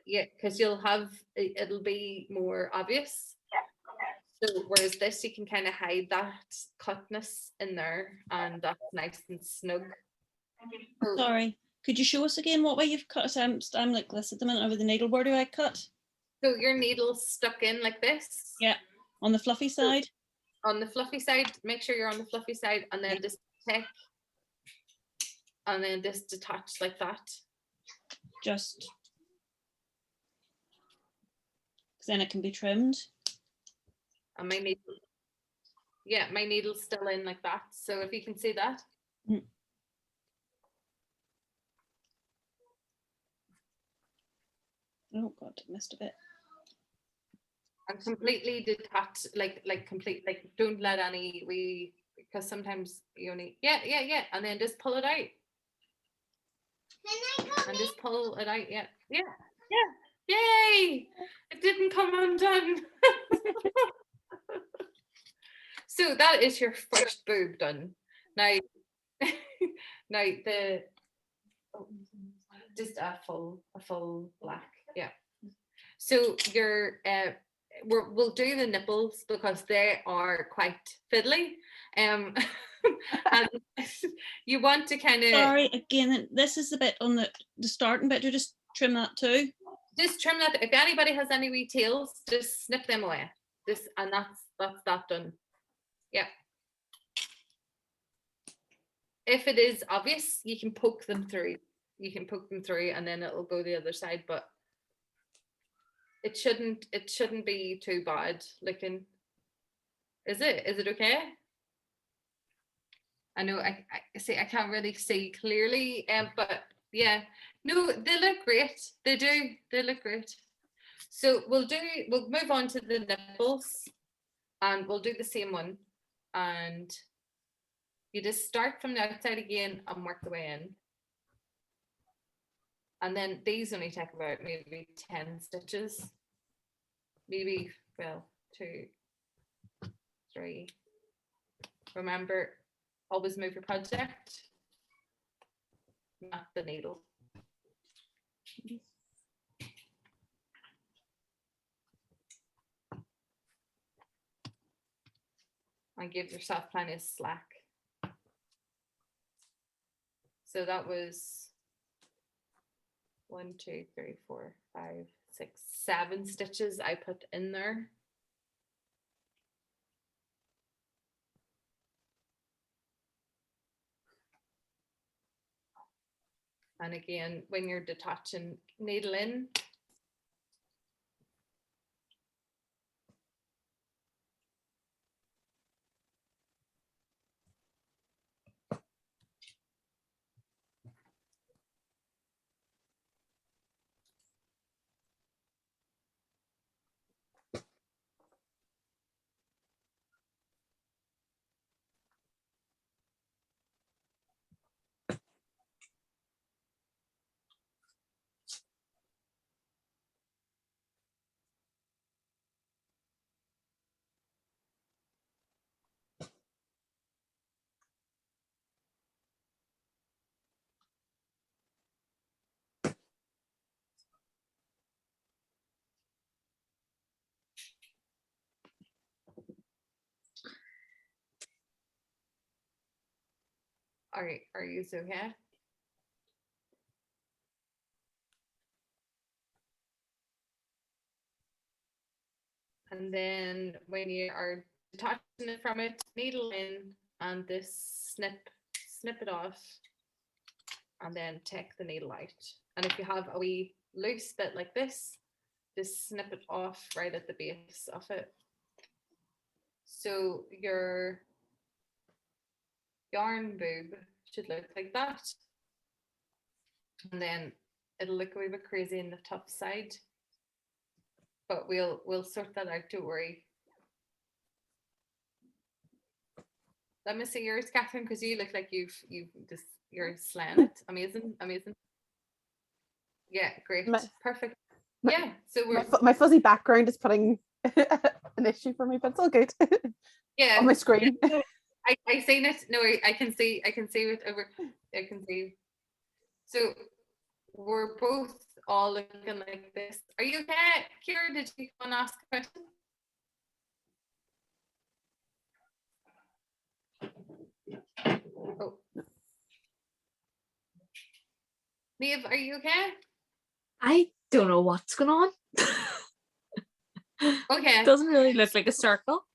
Speaker 1: Yeah, because it'll be more obvious.
Speaker 7: Yeah, okay.
Speaker 1: So whereas this, you can kind of hide that cutness in there, and that's nice and snug.
Speaker 6: Sorry, could you show us again what way you've cut? So I'm like this at the minute over the needle. Where do I cut?
Speaker 1: So your needle's stuck in like this.
Speaker 6: Yeah, on the fluffy side.
Speaker 1: On the fluffy side, make sure you're on the fluffy side, and then just take, and then just detach like that.
Speaker 6: Just because then it can be trimmed.
Speaker 1: And my needle's still in like that. So if you can see that.
Speaker 6: Oh God, I missed a bit.
Speaker 1: And completely detach, like don't let any because sometimes you only and then just pull it out. And just pull it out. Yeah. Yay! It didn't come undone. So that is your first boob done. Now just a full black. Yeah. So we'll do the nipples because they are quite fiddly. And you want to kind of.
Speaker 6: Sorry, again, this is the bit on the starting bit. Do just trim that too.
Speaker 1: Just trim that. If anybody has any wee tails, just snip them away. And that's that done. Yeah. If it is obvious, you can poke them through. And then it'll go the other side, but it shouldn't be too bad looking. Is it okay? I know I see I can't really see clearly, but yeah, no, they look great. They look great. So we'll move on to the nipples, and we'll do the same one, and you just start from the outside again and work the way in. And then these only take about maybe 10 stitches, maybe, well, 2, 3. Remember, always move your project, not the needle. And give yourself plenty of slack. So that was 1, 2, 3, 4, 5, 6, 7 stitches I put in there. And again, when you're detaching, needle in. Are you okay? And then when you are detaching it from it, needle in and this snip it off, and then take the needle out. And if you have a wee loose bit like this, just snip it off right at the base of it. So your yarn boob should look like that. And then it'll look a wee bit crazy in the top side. But we'll sort that out, don't worry. Let me see yours, Catherine, because you look like you're slaying it. Amazing, amazing. Yeah, great, perfect. Yeah, so
Speaker 4: my fuzzy background is putting an issue for me, but it's all good.
Speaker 1: Yeah,
Speaker 4: on my screen.
Speaker 1: I seen it. No, I can see it over. I can see. So we're both all looking like this. Are you okay, Kira? Did you want to ask a question? Oh. Niamh, are you okay?
Speaker 5: I don't know what's going on.
Speaker 1: Okay.
Speaker 5: It doesn't really look like a circle.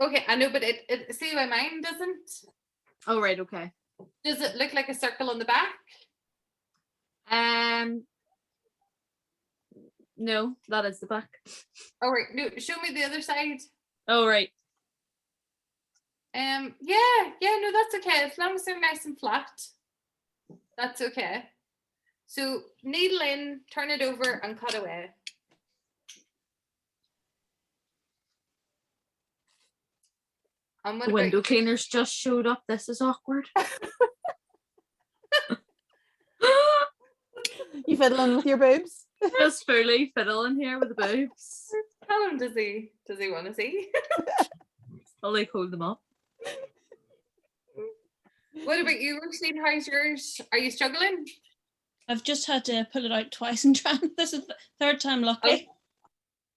Speaker 1: Okay, I know, but it see why mine doesn't?
Speaker 5: Oh, right, okay.
Speaker 1: Does it look like a circle on the back?
Speaker 5: No, that is the back.
Speaker 1: All right, no, show me the other side.
Speaker 5: Oh, right.
Speaker 1: Yeah, no, that's okay. As long as they're nice and flat, that's okay. So needle in, turn it over and cut away. And
Speaker 5: The window cleaners just showed up. This is awkward.
Speaker 4: You fiddling with your boobs?
Speaker 5: Just fully fiddling here with the boobs.
Speaker 1: Tell him, does he want to see?
Speaker 5: I'll like hold them up.
Speaker 1: What about you, Roisin? How's yours? Are you struggling?
Speaker 6: I've just had to pull it out twice and try. This is the third time lucky.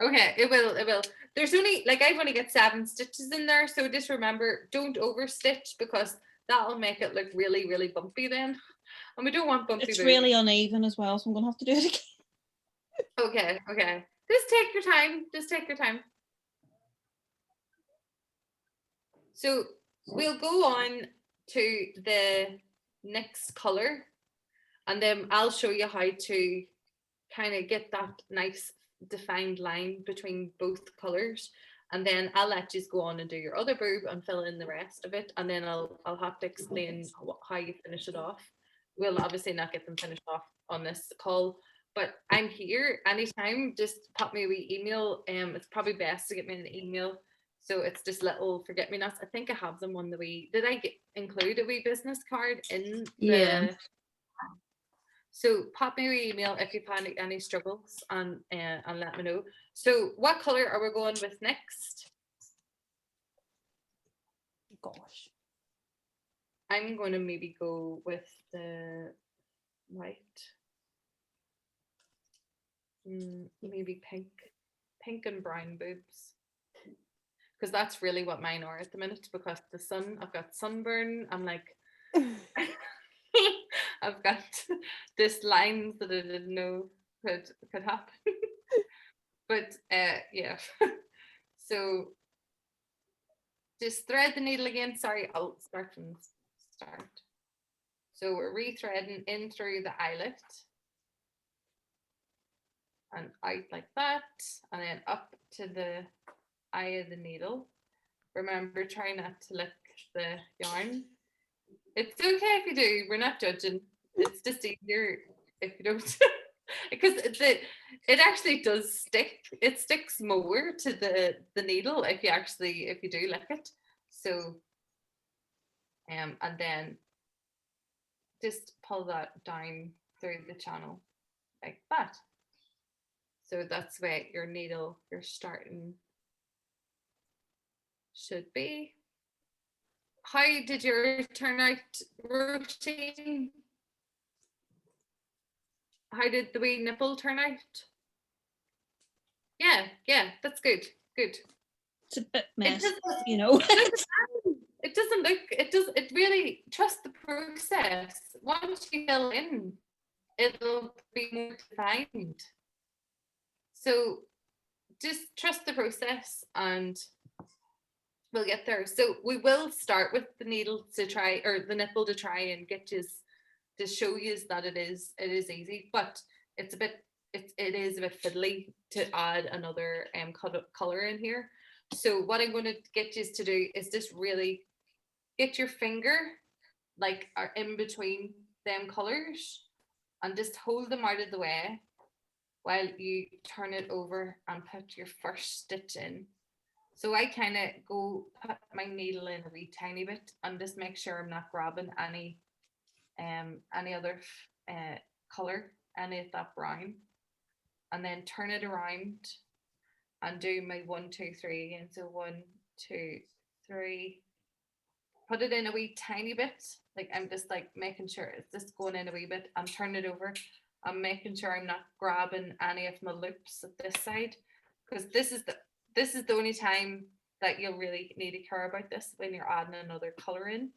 Speaker 1: Oh. Okay, it will. There's only, like, I've only got 7 stitches in there, so just remember, don't overstitch because that'll make it look really, really bumpy then. And we don't want bumpy
Speaker 6: It's
Speaker 1: boobs.
Speaker 6: really uneven as well, so I'm going to have to do it again.
Speaker 1: Okay. Just take your time. So we'll go on to the next color, and then I'll show you how to kind of get that nice defined line between both colors, and then I'll let you go on and do your other boob and fill in the rest of it, and then I'll have to explain how you finish it off. We'll obviously not get them finished off on this call, but I'm here anytime. Just pop me a wee email. It's probably best to get me an email, so it's just little forget-me-nots. I think I have them on the wee. Did I include a wee business card in the?
Speaker 5: Yeah.
Speaker 1: So pop me an email if you find any struggles and let me know. So what color are we going with next?
Speaker 4: Gosh.
Speaker 1: I'm going to maybe go with the white. Maybe pink and brown boobs. Because that's really what mine are at the minute, because the sun, I've got sunburn. I'm like, I've got this lines that I didn't know could happen. But yeah. So just thread the needle again. Sorry, I'll start from the start. So we're rethreading in through the eyelet and out like that, and then up to the eye of the needle. Remember, try not to lick the yarn. It's okay if you do, we're not judging. It's just easier if you don't. Because it actually does stick. It sticks more to the needle if you do lick it. So and then just pull that down through the channel like that. So that's where your needle, your starting should be. How did yours turn out, Roisin? How did the wee nipple turn out? Yeah, that's good. Good.
Speaker 6: It's a bit messy,
Speaker 1: doesn't-
Speaker 6: you know.
Speaker 1: It doesn't look, it really, trust the process. Once you fill in, it'll be more defined. So just trust the process and we'll get there. So we will start with the needle to try, or the nipple to try and get you to show you that it is easy, but it is a bit fiddly to add another color in here. So what I'm going to get you to do is just really get your finger like in between them colors and just hold them out of the way while you turn it over and put your first stitch in. So I kind of go put my needle in a wee tiny bit and just make sure I'm not grabbing any other color, any of that brown, and then turn it around and do my 1, 2, 3 again. So 1, 2, 3. Put it in a wee tiny bit. Like I'm just like making sure it's just going in a wee bit and turn it over. I'm making sure I'm not grabbing any of my loops at this side, because this is the only time that you'll really need to care about this, when you're adding another color in.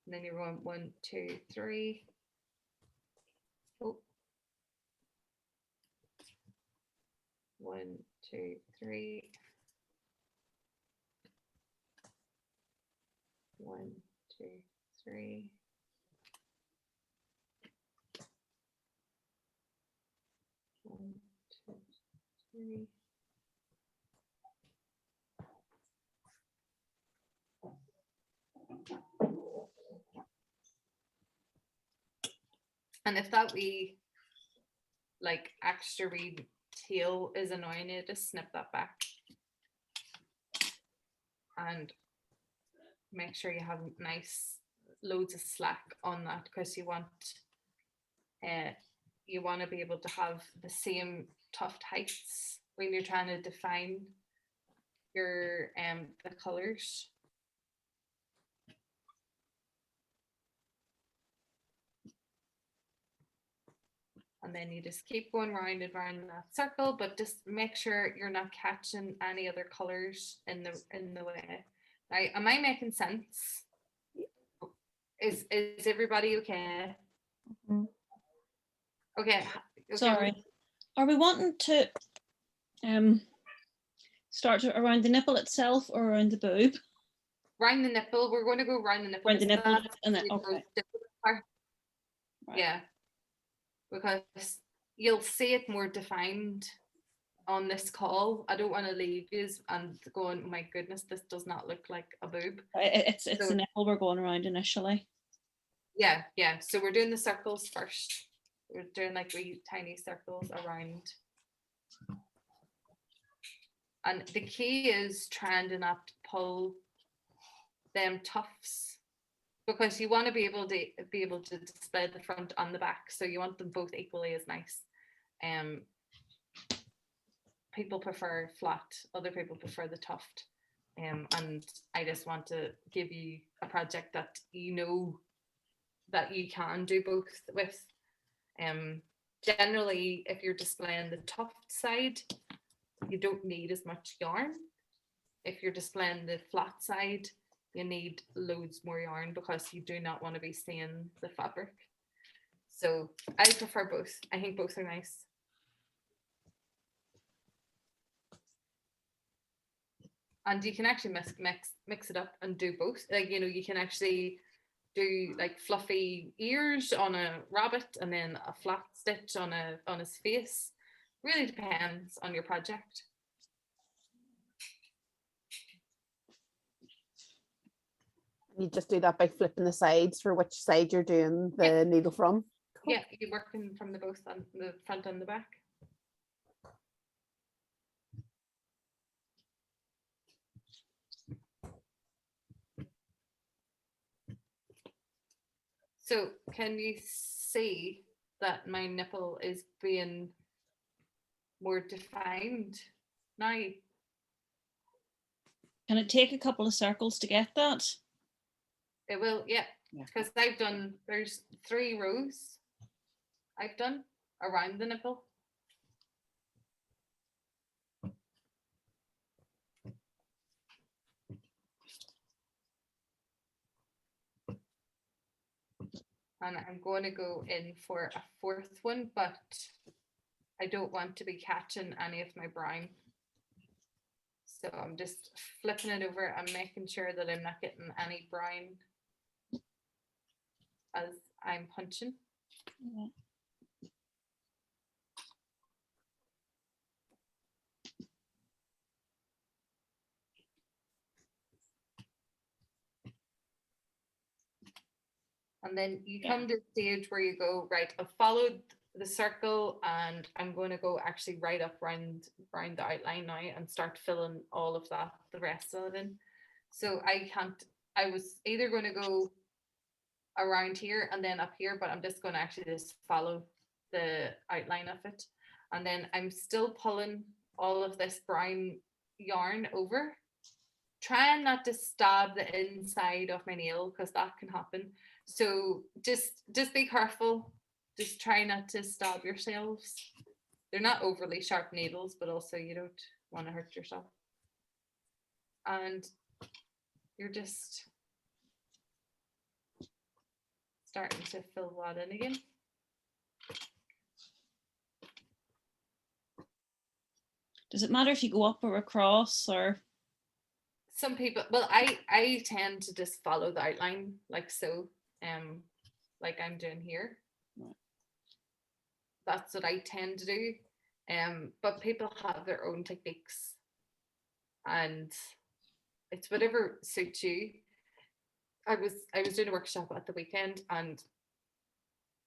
Speaker 1: And then you're going 1, 2, 3. Oh. 1, 2, 3. 1, 2, 3. 1, 2, 3. And if that wee like extra wee tail is annoying you, just snip that back and make sure you have nice loads of slack on that, because you want to be able to have the same tuft heights when you're trying to define your the colors. And then you just keep going round and round in that circle, but just make sure you're not catching any other colors in the way. Now, am I making sense? Is everybody okay?
Speaker 6: Mm-hmm.
Speaker 1: Okay.
Speaker 6: Sorry. Are we wanting to start around the nipple itself or around the boob?
Speaker 1: Round the nipple. We're going to go round the nipple.
Speaker 6: Round the nipple, and then okay.
Speaker 1: Right. Yeah. Because you'll see it more defined on this call. I don't want to leave you and going, my goodness, this does not look like a boob.
Speaker 6: It's the nipple we're going around initially.
Speaker 1: Yeah. So we're doing the circles first. We're doing like wee tiny circles around. And the key is trying to not pull them tufts, because you want to be able to display the front and the back, so you want them both equally as nice. People prefer flat, other people prefer the tuft, and I just want to give you a project that you know that you can do both with. Generally, if you're displaying the tuft side, you don't need as much yarn. If you're displaying the flat side, you need loads more yarn, because you do not want to be seeing the fabric. So I prefer both. I think both are nice. And you can actually mix it up and do both. Like, you know, you can actually do like fluffy ears on a rabbit and then a flat stitch on his face. Really depends on your project.
Speaker 4: You just do that by flipping the sides for which side you're doing the needle from. Cool.
Speaker 1: Yeah, you're working from the both on the front and the back. So can you see that my nipple is being more defined now?
Speaker 6: Can it take a couple of circles to get that?
Speaker 1: It will, yeah, because there's 3 rows I've done around the nipple. And I'm going to go in for a 4th one, but I don't want to be catching any of my brown. So I'm just flipping it over and making sure that I'm not getting any brown as I'm punching.
Speaker 6: Yeah.
Speaker 1: And then you come to the stage where you go, right, I've followed the circle and I'm going to go actually right up around the outline now and start filling all of that, the rest of it in. So I was either going to go around here and then up here, but I'm just going to actually just follow the outline of it. And then I'm still pulling all of this brown yarn over, trying not to stab the inside of my nail because that can happen. So just be careful. Just try not to stab yourselves. They're not overly sharp needles, but also you don't want to hurt yourself. And you're just starting to fill that in again.
Speaker 6: Does it matter if you go up or across, or?
Speaker 1: Some people, well, I tend to just follow the outline like so, like I'm doing here.
Speaker 6: Right.
Speaker 1: That's what I tend to do. But people have their own techniques and it's whatever suits you. I was doing a workshop at the weekend and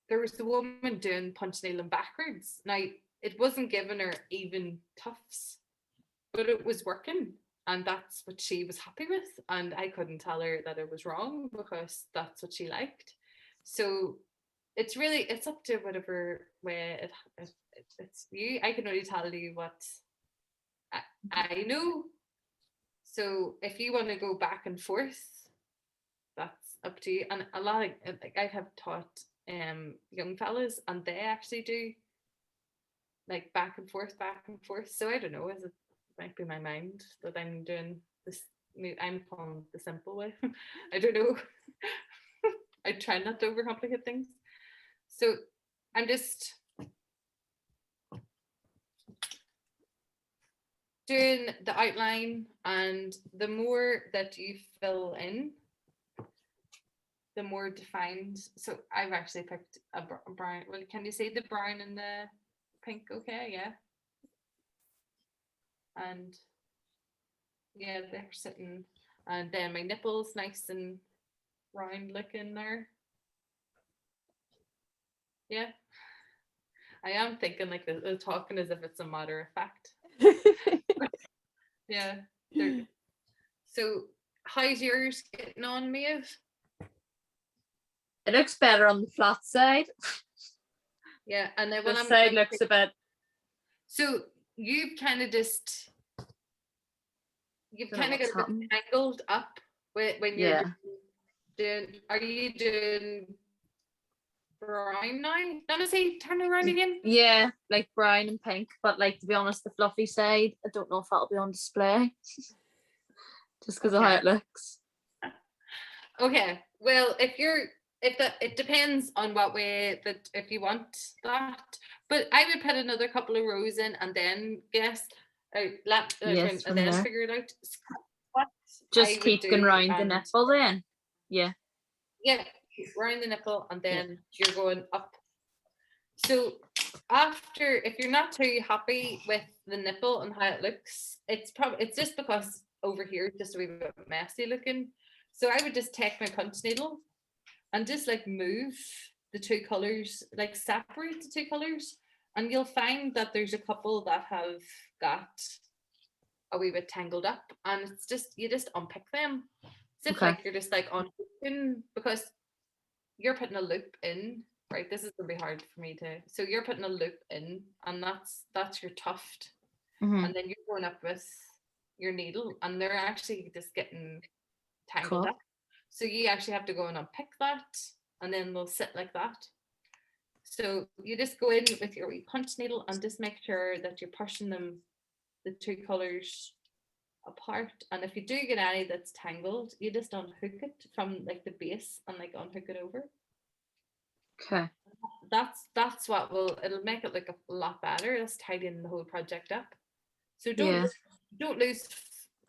Speaker 1: there was the woman doing punch needling backwards. Now it wasn't giving her even tufts, but it was working. And that's what she was happy with. And I couldn't tell her that it was wrong because that's what she liked. So it's up to whatever way it's you. I can only tell you what I know. So if you want to go back and forth, that's up to you. And a lot of, like, I have taught young fellas and they actually do like back and forth. So I don't know, is it might be my mind that I'm doing this. I'm calling the simple way. I don't know. I try not to overcomplicate things. So I'm just doing the outline, and the more that you fill in, the more defined. So I've actually picked a brown. Well, can you see the brown and the pink? Okay, yeah. And yeah, they're sitting, and then my nipples nice and round looking there. Yeah, I am thinking like the talking as if it's a matter of fact. Yeah. So how's yours getting on, Maeve?
Speaker 5: It looks better on the flat side.
Speaker 1: Yeah, and then when
Speaker 5: this side looks a bit.
Speaker 1: So you've kind of just got a bit tangled up when you're doing. Are you doing brown now? Don't I say turn around again?
Speaker 5: Yeah, like brown and pink, but like to be honest, the fluffy side, I don't know if that'll be on display. Just because of how it looks.
Speaker 1: Okay. Well, it depends on what way that if you want that. But I would put another couple of rows in and then guess and then figure it out.
Speaker 5: Just
Speaker 1: would
Speaker 5: keep going
Speaker 1: do,
Speaker 5: round the
Speaker 1: and
Speaker 5: nipple then. Yeah.
Speaker 1: yeah, round the nipple, and then you're going up. So after, if you're not too happy with the nipple and how it looks, it's just because over here it's just a wee bit messy looking. So I would just take my punch needle and just like move the two colors, like separate the two colors, and you'll find that there's a couple that have got a wee bit tangled up, and it's just, you just unpick them. It's if
Speaker 5: Okay.
Speaker 1: like you're just like unhooking, because you're putting a loop in, right? This is gonna be hard for me to. So you're putting a loop in, and that's your tuft,
Speaker 5: Mhm.
Speaker 1: and then you're going up with your needle, and they're actually just getting tangled
Speaker 5: Cool.
Speaker 1: up. So you actually have to go and unpick that, and then they'll sit like that. So you just go in with your wee punch needle and just make sure that you're pushing them, the two colors apart. And if you do get any that's tangled, you just unhook it from like the base and like unhook it over.
Speaker 5: Okay.
Speaker 1: That's what it'll make it look a lot better. That's tidying the whole project up. So
Speaker 5: Yeah.
Speaker 1: don't lose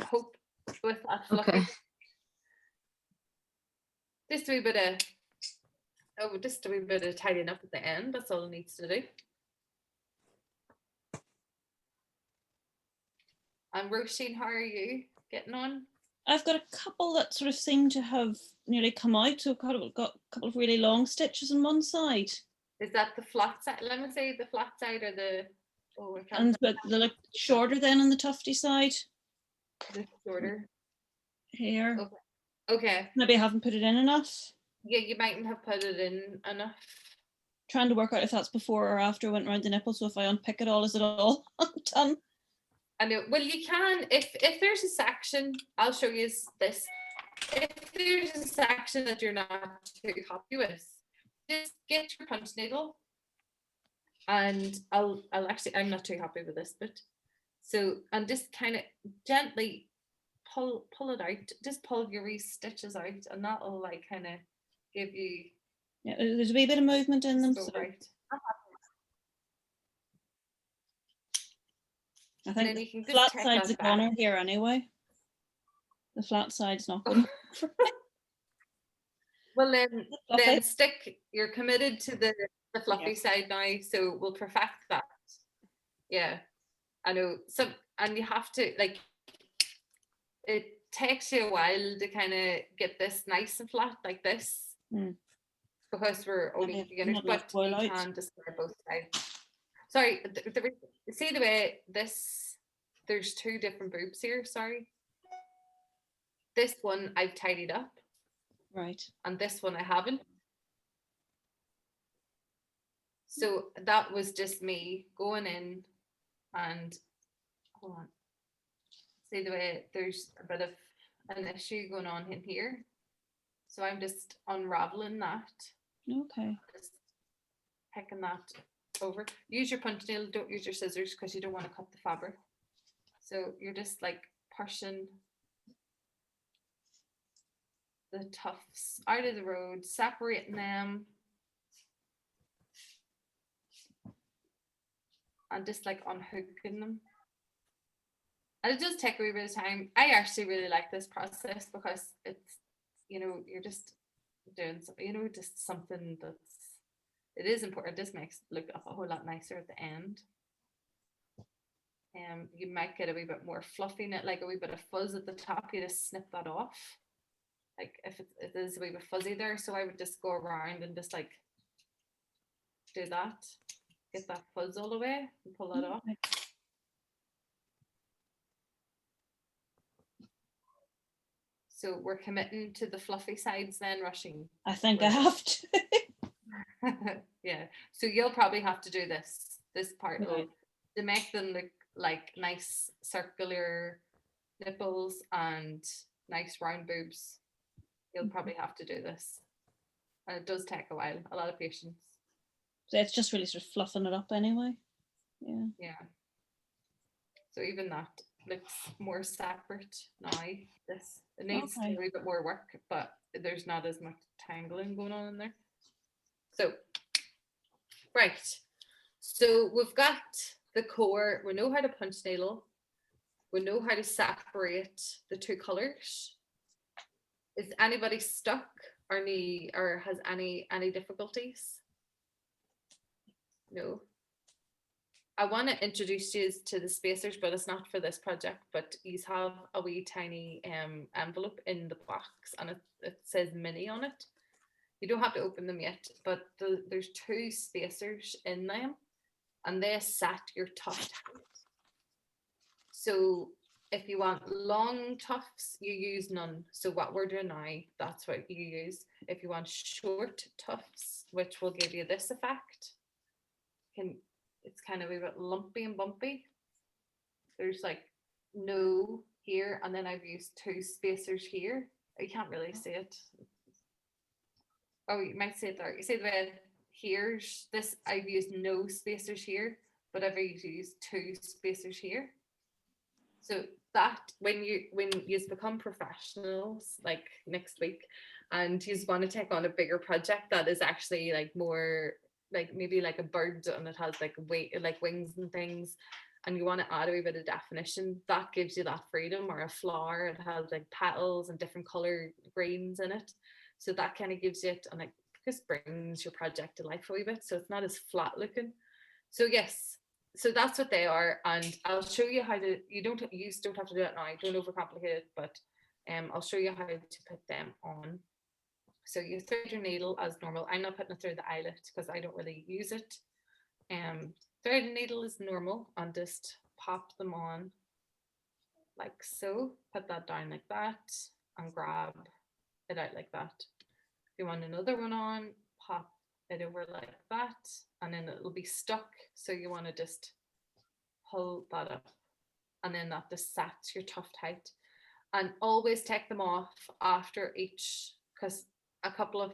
Speaker 1: hope with that fluffy.
Speaker 5: Okay.
Speaker 1: Just a wee bit of tidying up at the end. That's all it needs to do. And Roisin, how are you getting on?
Speaker 6: I've got a couple that sort of seem to have nearly come out. So I've got a couple of really long stitches on one side.
Speaker 1: Is that the flat side? Let me say the flat side or the, oh, I can't
Speaker 6: And but they look shorter then on the tufty side
Speaker 1: the shorter.
Speaker 6: here.
Speaker 1: Okay. Okay.
Speaker 6: Maybe I haven't put it in enough.
Speaker 1: Yeah, you mightn't have put it in enough.
Speaker 6: Trying to work out if that's before or after I went around the nipple. So if I unpick it all, is it all done?
Speaker 1: I know. Well, you can, if there's a section, I'll show you this. If there's a section that you're not too happy with, just get your punch needle, and I'll actually, I'm not too happy with this bit. So, and just kind of gently pull it out. Just pull your wee stitches out, and that'll like kind of give you.
Speaker 6: Yeah, there's a wee bit of movement in them. So
Speaker 1: Right.
Speaker 6: I
Speaker 1: And
Speaker 6: think
Speaker 1: then you can
Speaker 6: the
Speaker 1: just
Speaker 6: flat
Speaker 1: take
Speaker 6: side's a
Speaker 1: that back.
Speaker 6: goner here anyway. The flat side's not good.
Speaker 1: Well, then
Speaker 6: Fluffy.
Speaker 1: stick. You're committed to the fluffy side now, so we'll perfect that. Yeah, I know. And you have to, like, it takes you a while to kind of get this nice and flat like this, because we're only beginners, but you can just wear both sides. Sorry, see the way this, there's two different boobs here, sorry. This one I've tidied up.
Speaker 6: Right.
Speaker 1: And this one I haven't. So that was just me going in and, hold on. See the way there's a bit of an issue going on in here. So I'm just unraveling that.
Speaker 6: Okay.
Speaker 1: Just picking that over. Use your punch needle, don't use your scissors because you don't want to cut the fabric. So you're just like pushing the tufts out of the road, separating them, and just like unhooking them. And it does take a wee bit of time. I actually really like this process because it's, you know, you're just doing something, you know, just something that's, it is important. This makes it look a whole lot nicer at the end. You might get a wee bit more fluffy, like a wee bit of fuzz at the top. You just snip that off. Like if it is a wee bit fuzzy there, so I would just go around and just like do that, get that fuzz all the way and pull that off. So we're committing to the fluffy sides then, Rushing?
Speaker 6: I think I have to.
Speaker 1: Yeah, so you'll probably have to do this part
Speaker 6: Right.
Speaker 1: to make them look like nice circular nipples and nice round boobs. You'll probably have to do this, and it does take a while, a lot of patience.
Speaker 6: So it's just really sort of fluffing it up anyway.
Speaker 1: Yeah, so even that looks more separate now. This, it needs a wee bit more work, but there's not as much tangling going on in there. So right, so we've got the core, we know how to punch needle, we know how to separate the two colours. Is anybody stuck or has any difficulties? No. I want to introduce you to the spacers, but it's not for this project, but you have a wee tiny envelope in the box, and it says mini on it. You don't have to open them yet, but there's 2 spacers in them, and they set your tuft height. So if you want long tufts, you use none. So what we're doing now, that's what you use. If you want short tufts, which will give you this effect, it's kind of a bit lumpy and bumpy. There's like no here, and then I've used 2 spacers here. You can't really see it. Oh, you might see it there. You see the way here's this, I've used no spacers here, but I've used 2 spacers here. So that when you become professionals, like next week, and you want to take on a bigger project that is actually like more like maybe like a bird, and it has like wings and things, and you want to add a wee bit of definition, that gives you that freedom. Or a flower, it has like petals and different color greens in it, so that kind of gives it, and like just brings your project to life a wee bit, so it's not as flat looking. So yes, so that's what they are, and I'll show you how to. You don't have to do it now. Don't overcomplicate it, but I'll show you how to put them on. So you thread your needle as normal. I'm not putting it through the eyelet because I don't really use it. Thread a needle is normal, and just pop them on like so. Put that down like that and grab it out like that. If you want another one on, pop it over like that, and then it'll be stuck. So you want to just pull that up, and then that just sets your tuft height. And always take them off after each, because a couple of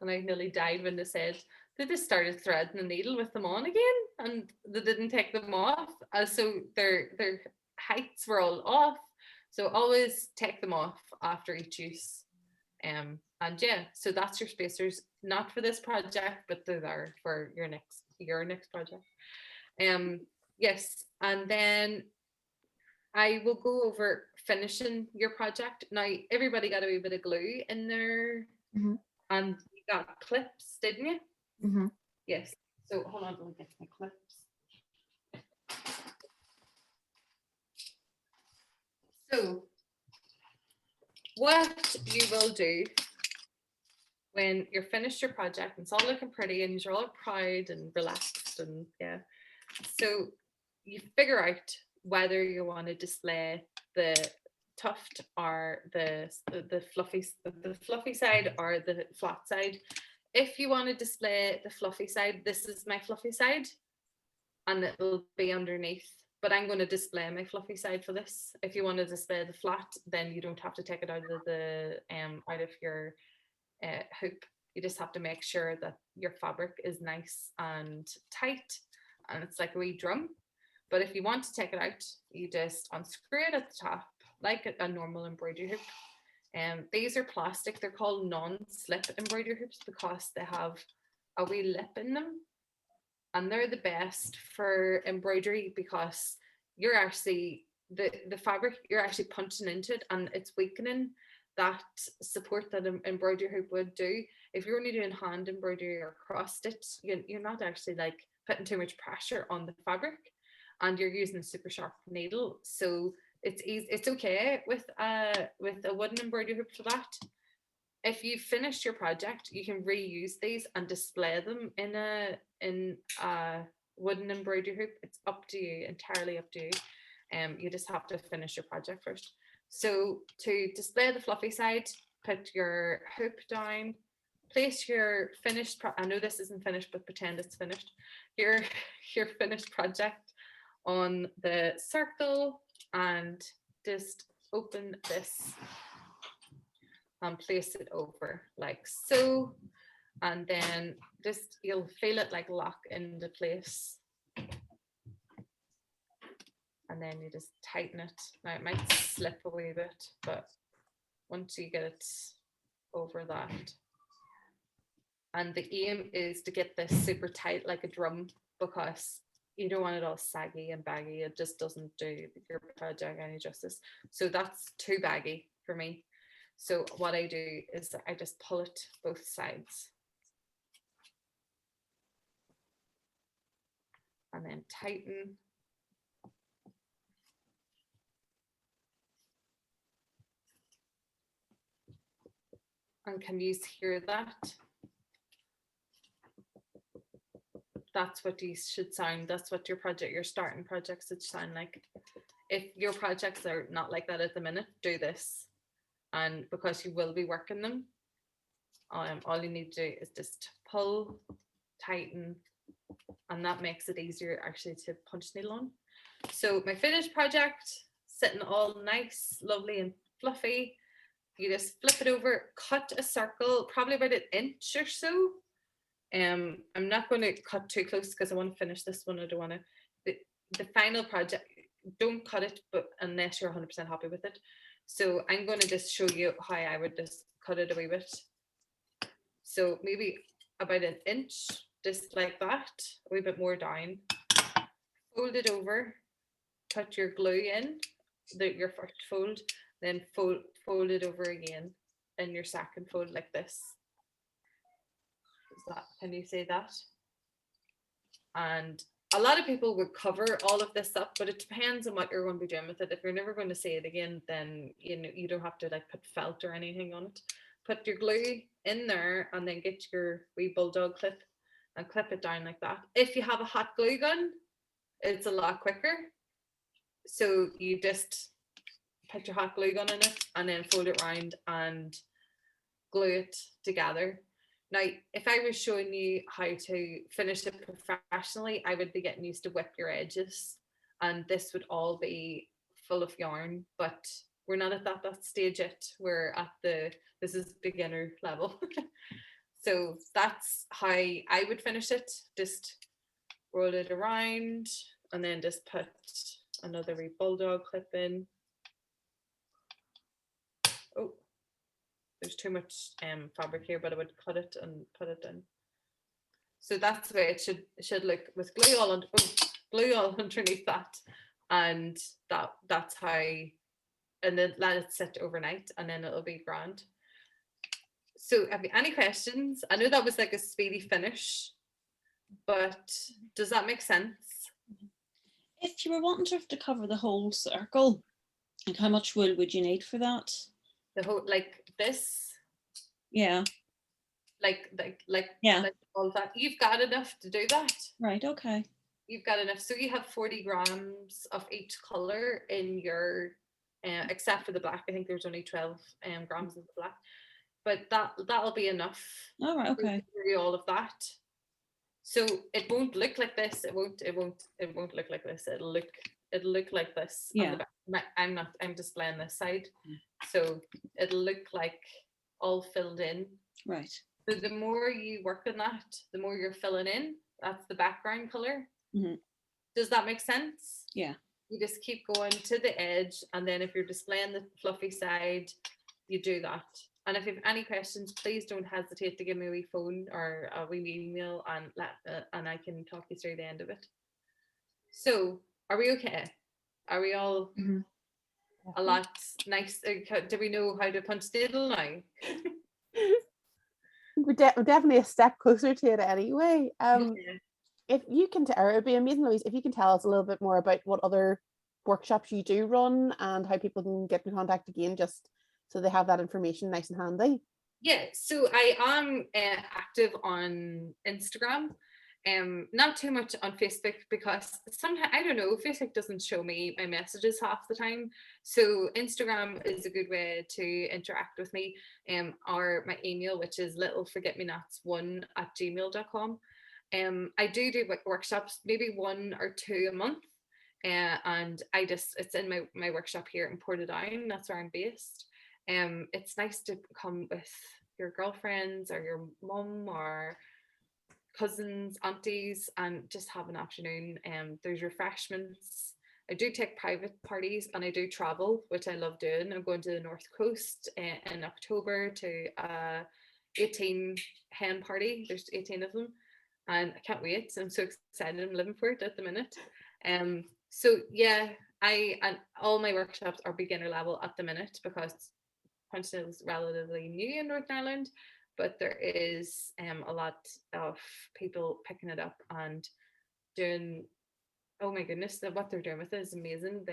Speaker 1: and I nearly died when they said they just started threading the needle with them on again, and they didn't take them off, so their heights were all off. So always take them off after each use. And yeah, so that's your spacers, not for this project, but they're there for your next project. Yes, and then I will go over finishing your project. Now, everybody got a wee bit of glue in there, and you got clips, didn't you? Yes. So hold on, let me get my clips. So what you will do when you're finished your project and it's all looking pretty and you're all proud and relaxed, and yeah, so you figure out whether you want to display the tuft or the fluffy side or the flat side. If you want to display the fluffy side, this is my fluffy side, and it'll be underneath, but I'm going to display my fluffy side for this. If you want to display the flat, then you don't have to take it out of the out of your hoop. You just have to make sure that your fabric is nice and tight, and it's like a wee drum. But if you want to take it out, you just unscrew it at the top like a normal embroidery hoop. These are plastic. They're called non-slip embroidery hoops because they have a wee lip in them, and they're the best for embroidery because you're actually the fabric, you're actually punching into it, and it's weakening that support that an embroidery hoop would do. If you're only doing hand embroidery or cross stitch, you're not actually like putting too much pressure on the fabric, and you're using a super sharp needle, so it's easy. It's okay with a wooden embroidery hoop for that. If you've finished your project, you can reuse these and display them in a wooden embroidery hoop. It's up to you, entirely up to you. You just have to finish your project first. So to display the fluffy side, put your hoop down, place your finished, I know this isn't finished, but pretend it's finished. Your finished project on the circle, and just open this and place it over like so, and then just you'll feel it like lock into place, and then you just tighten it. Now it might slip a wee bit, but once you get it over that, and the aim is to get this super tight like a drum, because you don't want it all saggy and baggy. It just doesn't do your project any justice. So that's too baggy for me. So what I do is I just pull it both sides. And then tighten. And can you hear that? That's what these should sound. That's what your starting projects should sound like. If your projects are not like that at the minute, do this. And because you will be working them, all you need to do is just pull, tighten, and that makes it easier actually to punch needle on. So my finished project, sitting all nice, lovely and fluffy. You just flip it over, cut a circle, probably about an inch or so. I'm not going to cut too close because I want to finish this one. I don't want to. The final project, don't cut it, but unless you're 100% happy with it. So I'm going to just show you how I would just cut it a wee bit. So maybe about an inch, just like that, a wee bit more down. Fold it over, put your glue in, your first fold, then fold it over again in your second fold like this. Can you say that? And a lot of people would cover all of this up, but it depends on what you're going to be doing with it. If you're never going to say it again, then you don't have to like put felt or anything on it. Put your glue in there and then get your wee bulldog clip and clip it down like that. If you have a hot glue gun, it's a lot quicker. So you just put your hot glue gun in it and then fold it around and glue it together. Now, if I was showing you how to finish it professionally, I would be getting used to whip your edges, and this would all be full of yarn, but we're not at that stage yet. We're at this is beginner level. So that's how I would finish it. Just roll it around and then just put another wee bulldog clip in. Oh, there's too much fabric here, but I would cut it and put it in. So that's the way it should look, with glue all underneath that, and that's how. And then let it sit overnight, and then it'll be grand. So have you any questions? I know that was like a speedy finish, but does that make sense?
Speaker 6: If you were wanting to cover the whole circle, like how much wool would you need for that?
Speaker 1: The whole, like this?
Speaker 6: Yeah.
Speaker 1: Like
Speaker 6: yeah.
Speaker 1: Like all that. You've got enough to do that.
Speaker 6: Right, okay.
Speaker 1: You've got enough. So you have 40 grams of each colour in your, except for the black. I think there's only 12 grams of the black. But that'll be enough.
Speaker 6: All right, okay.
Speaker 1: For all of that. So it won't look like this. It won't look like this. It'll look like this.
Speaker 6: Yeah.
Speaker 1: I'm displaying this side. So it'll look like all filled in.
Speaker 6: Right.
Speaker 1: So the more you work on that, the more you're filling in. That's the background color.
Speaker 6: Mm-hmm.
Speaker 1: Does that make sense?
Speaker 6: Yeah.
Speaker 1: You just keep going to the edge, and then if you're displaying the fluffy side, you do that. And if you have any questions, please don't hesitate to give me a wee phone or a wee email, and I can talk you through the end of it. So, are we okay? Are we all a lot nice? Do we know how to punch needle now?
Speaker 4: We're definitely a step closer to it anyway. If you can, it would be amazing, Louise, if you can tell us a little bit more about what other workshops you do run and how people can get in contact again, just so they have that information nice and handy.
Speaker 1: Yeah, so I am active on Instagram, not too much on Facebook, because sometimes, I don't know, Facebook doesn't show me my messages half the time. So Instagram is a good way to interact with me, or my email, which is littleforgetmenats1@gmail.com. I do workshops, maybe 1 or 2 a month, and it's in my workshop here in Portadown. That's where I'm based. It's nice to come with your girlfriends or your mum or cousins, aunties, and just have an afternoon. There's refreshments. I do take private parties, and I do travel, which I love doing. I'm going to the North Coast in October to 18 hen party. There's 18 of them, and I can't wait. I'm so excited. I'm living for it at the minute. So yeah, and all my workshops are beginner level at the minute because punch needle is relatively new in Northern Ireland, but there is a lot of people picking it up and doing, oh my goodness, what they're doing with it is amazing.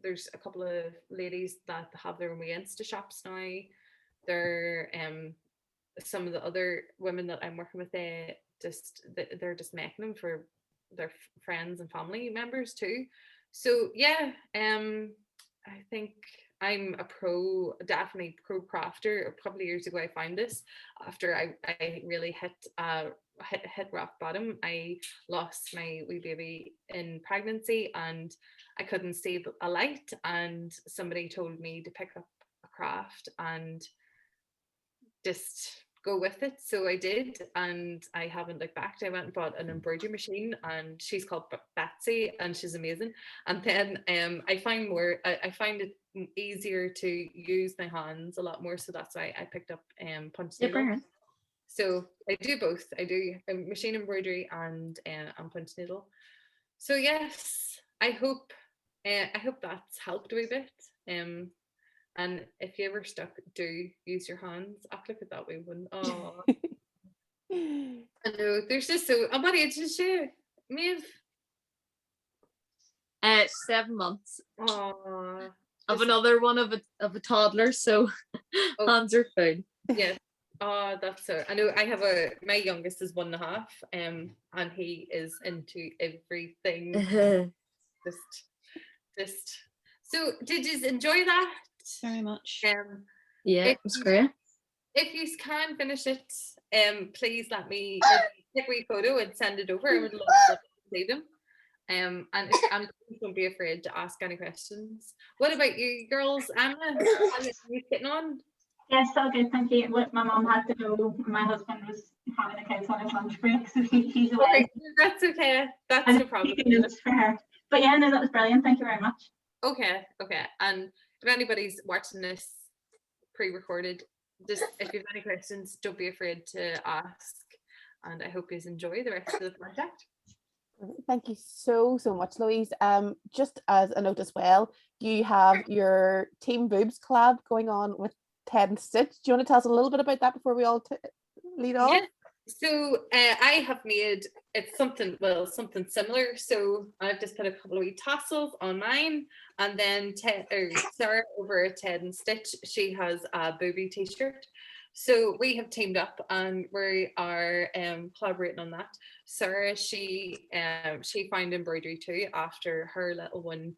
Speaker 1: There's a couple of ladies that have their own Insta shops now. They're some of the other women that I'm working with, they're just making them for their friends and family members too. So yeah, I think I'm definitely pro crafter. A couple of years ago I found this after I really hit rock bottom. I lost my wee baby in pregnancy and I couldn't see a light, and somebody told me to pick up a craft and just go with it. So I did, and I haven't looked back. I went and bought an embroidery machine, and she's called Betsy, and she's amazing. And then I find it easier to use my hands a lot more, so that's why I picked up punch needle. So I do both. I do machine embroidery and punch needle. So yes, I hope that's helped a wee bit. And if you ever stuck, do use your hands. I'll look at that wee one. Oh, I know. There's just so. What age is she, Maeve?
Speaker 5: 7 months.
Speaker 1: Oh,
Speaker 5: Of another one of a toddler, so hands are full.
Speaker 1: Yes. Oh, that's so. I know. I have my youngest is 1.5, and he is into everything. Just. So, did you enjoy that?
Speaker 6: Very much.
Speaker 5: Yeah, it was great.
Speaker 1: If you can finish it, please let me take a wee photo and send it over. I would love to see them. And please don't be afraid to ask any questions. What about you girls? Anna, how are you getting on?
Speaker 7: Yes, all good, thank you. My mum had to go. My husband was having the kids on his lunch break, so he's away.
Speaker 1: Okay, that's okay. That's no problem.
Speaker 7: For her. But yeah, no, that was brilliant. Thank you very much.
Speaker 1: Okay. And if anybody's watching this pre-recorded, just if you have any questions, don't be afraid to ask. And I hope you enjoy the rest of the project.
Speaker 4: Thank you so much, Louise. Just as a note as well, you have your Team Boobs collab going on with Ted and Stitch. Do you want to tell us a little bit about that before we all lead off?
Speaker 1: Yeah. So I have made something similar. So I've just put a couple of wee tassels on mine, and then Sarah over at Ted and Stitch, she has a booby t-shirt. So we have teamed up and we are collaborating on that. Sarah, she found embroidery too after her little one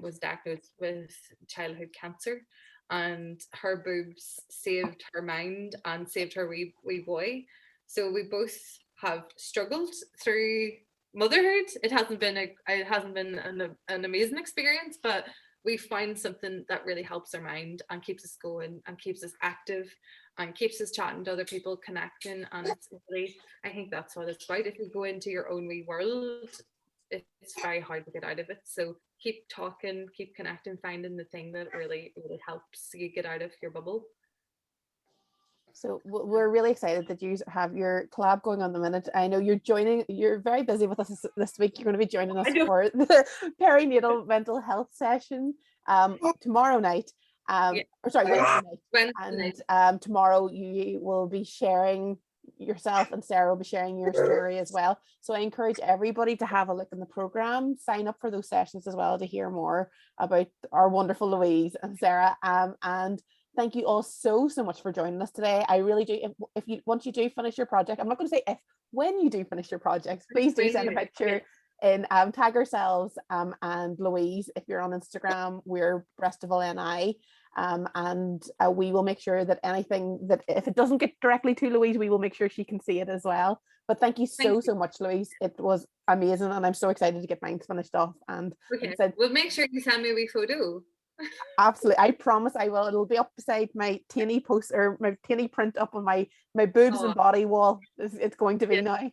Speaker 1: was diagnosed with childhood cancer, and her boobs saved her mind and saved her wee boy. So we both have struggled through motherhood. It hasn't been an amazing experience, but we find something that really helps our mind and keeps us going and keeps us active and keeps us chatting to other people, connecting. And it's really, I think that's what it's about. If you go into your own wee world, it's very hard to get out of it. So keep talking, keep connecting, finding the thing that really, really helps you get out of your bubble.
Speaker 4: So we're really excited that you have your collab going on the minute. I know you're very busy with us this week. You're going to be joining us for the perinatal mental health session tomorrow night. Wednesday night. And tomorrow you will be sharing yourself, and Sarah will be sharing your story as well. So I encourage everybody to have a look in the program, sign up for those sessions as well to hear more about our wonderful Louise and Sarah. And thank you all so much for joining us today. I really do. Once you do finish your project, I'm not going to say when you do finish your projects, please do send a picture and tag ourselves and Louise. If you're on Instagram, we're Breastival NI. And we will make sure that anything that, if it doesn't get directly to Louise, we will make sure she can see it as well. But thank you so much, Louise. It was amazing, and I'm so excited to get mine finished off. And
Speaker 1: okay, we'll make sure you send me a wee photo.
Speaker 4: Absolutely, I promise I will. It'll be up beside my teeny post or my teeny print up on my boobs and body wall. It's going to be now.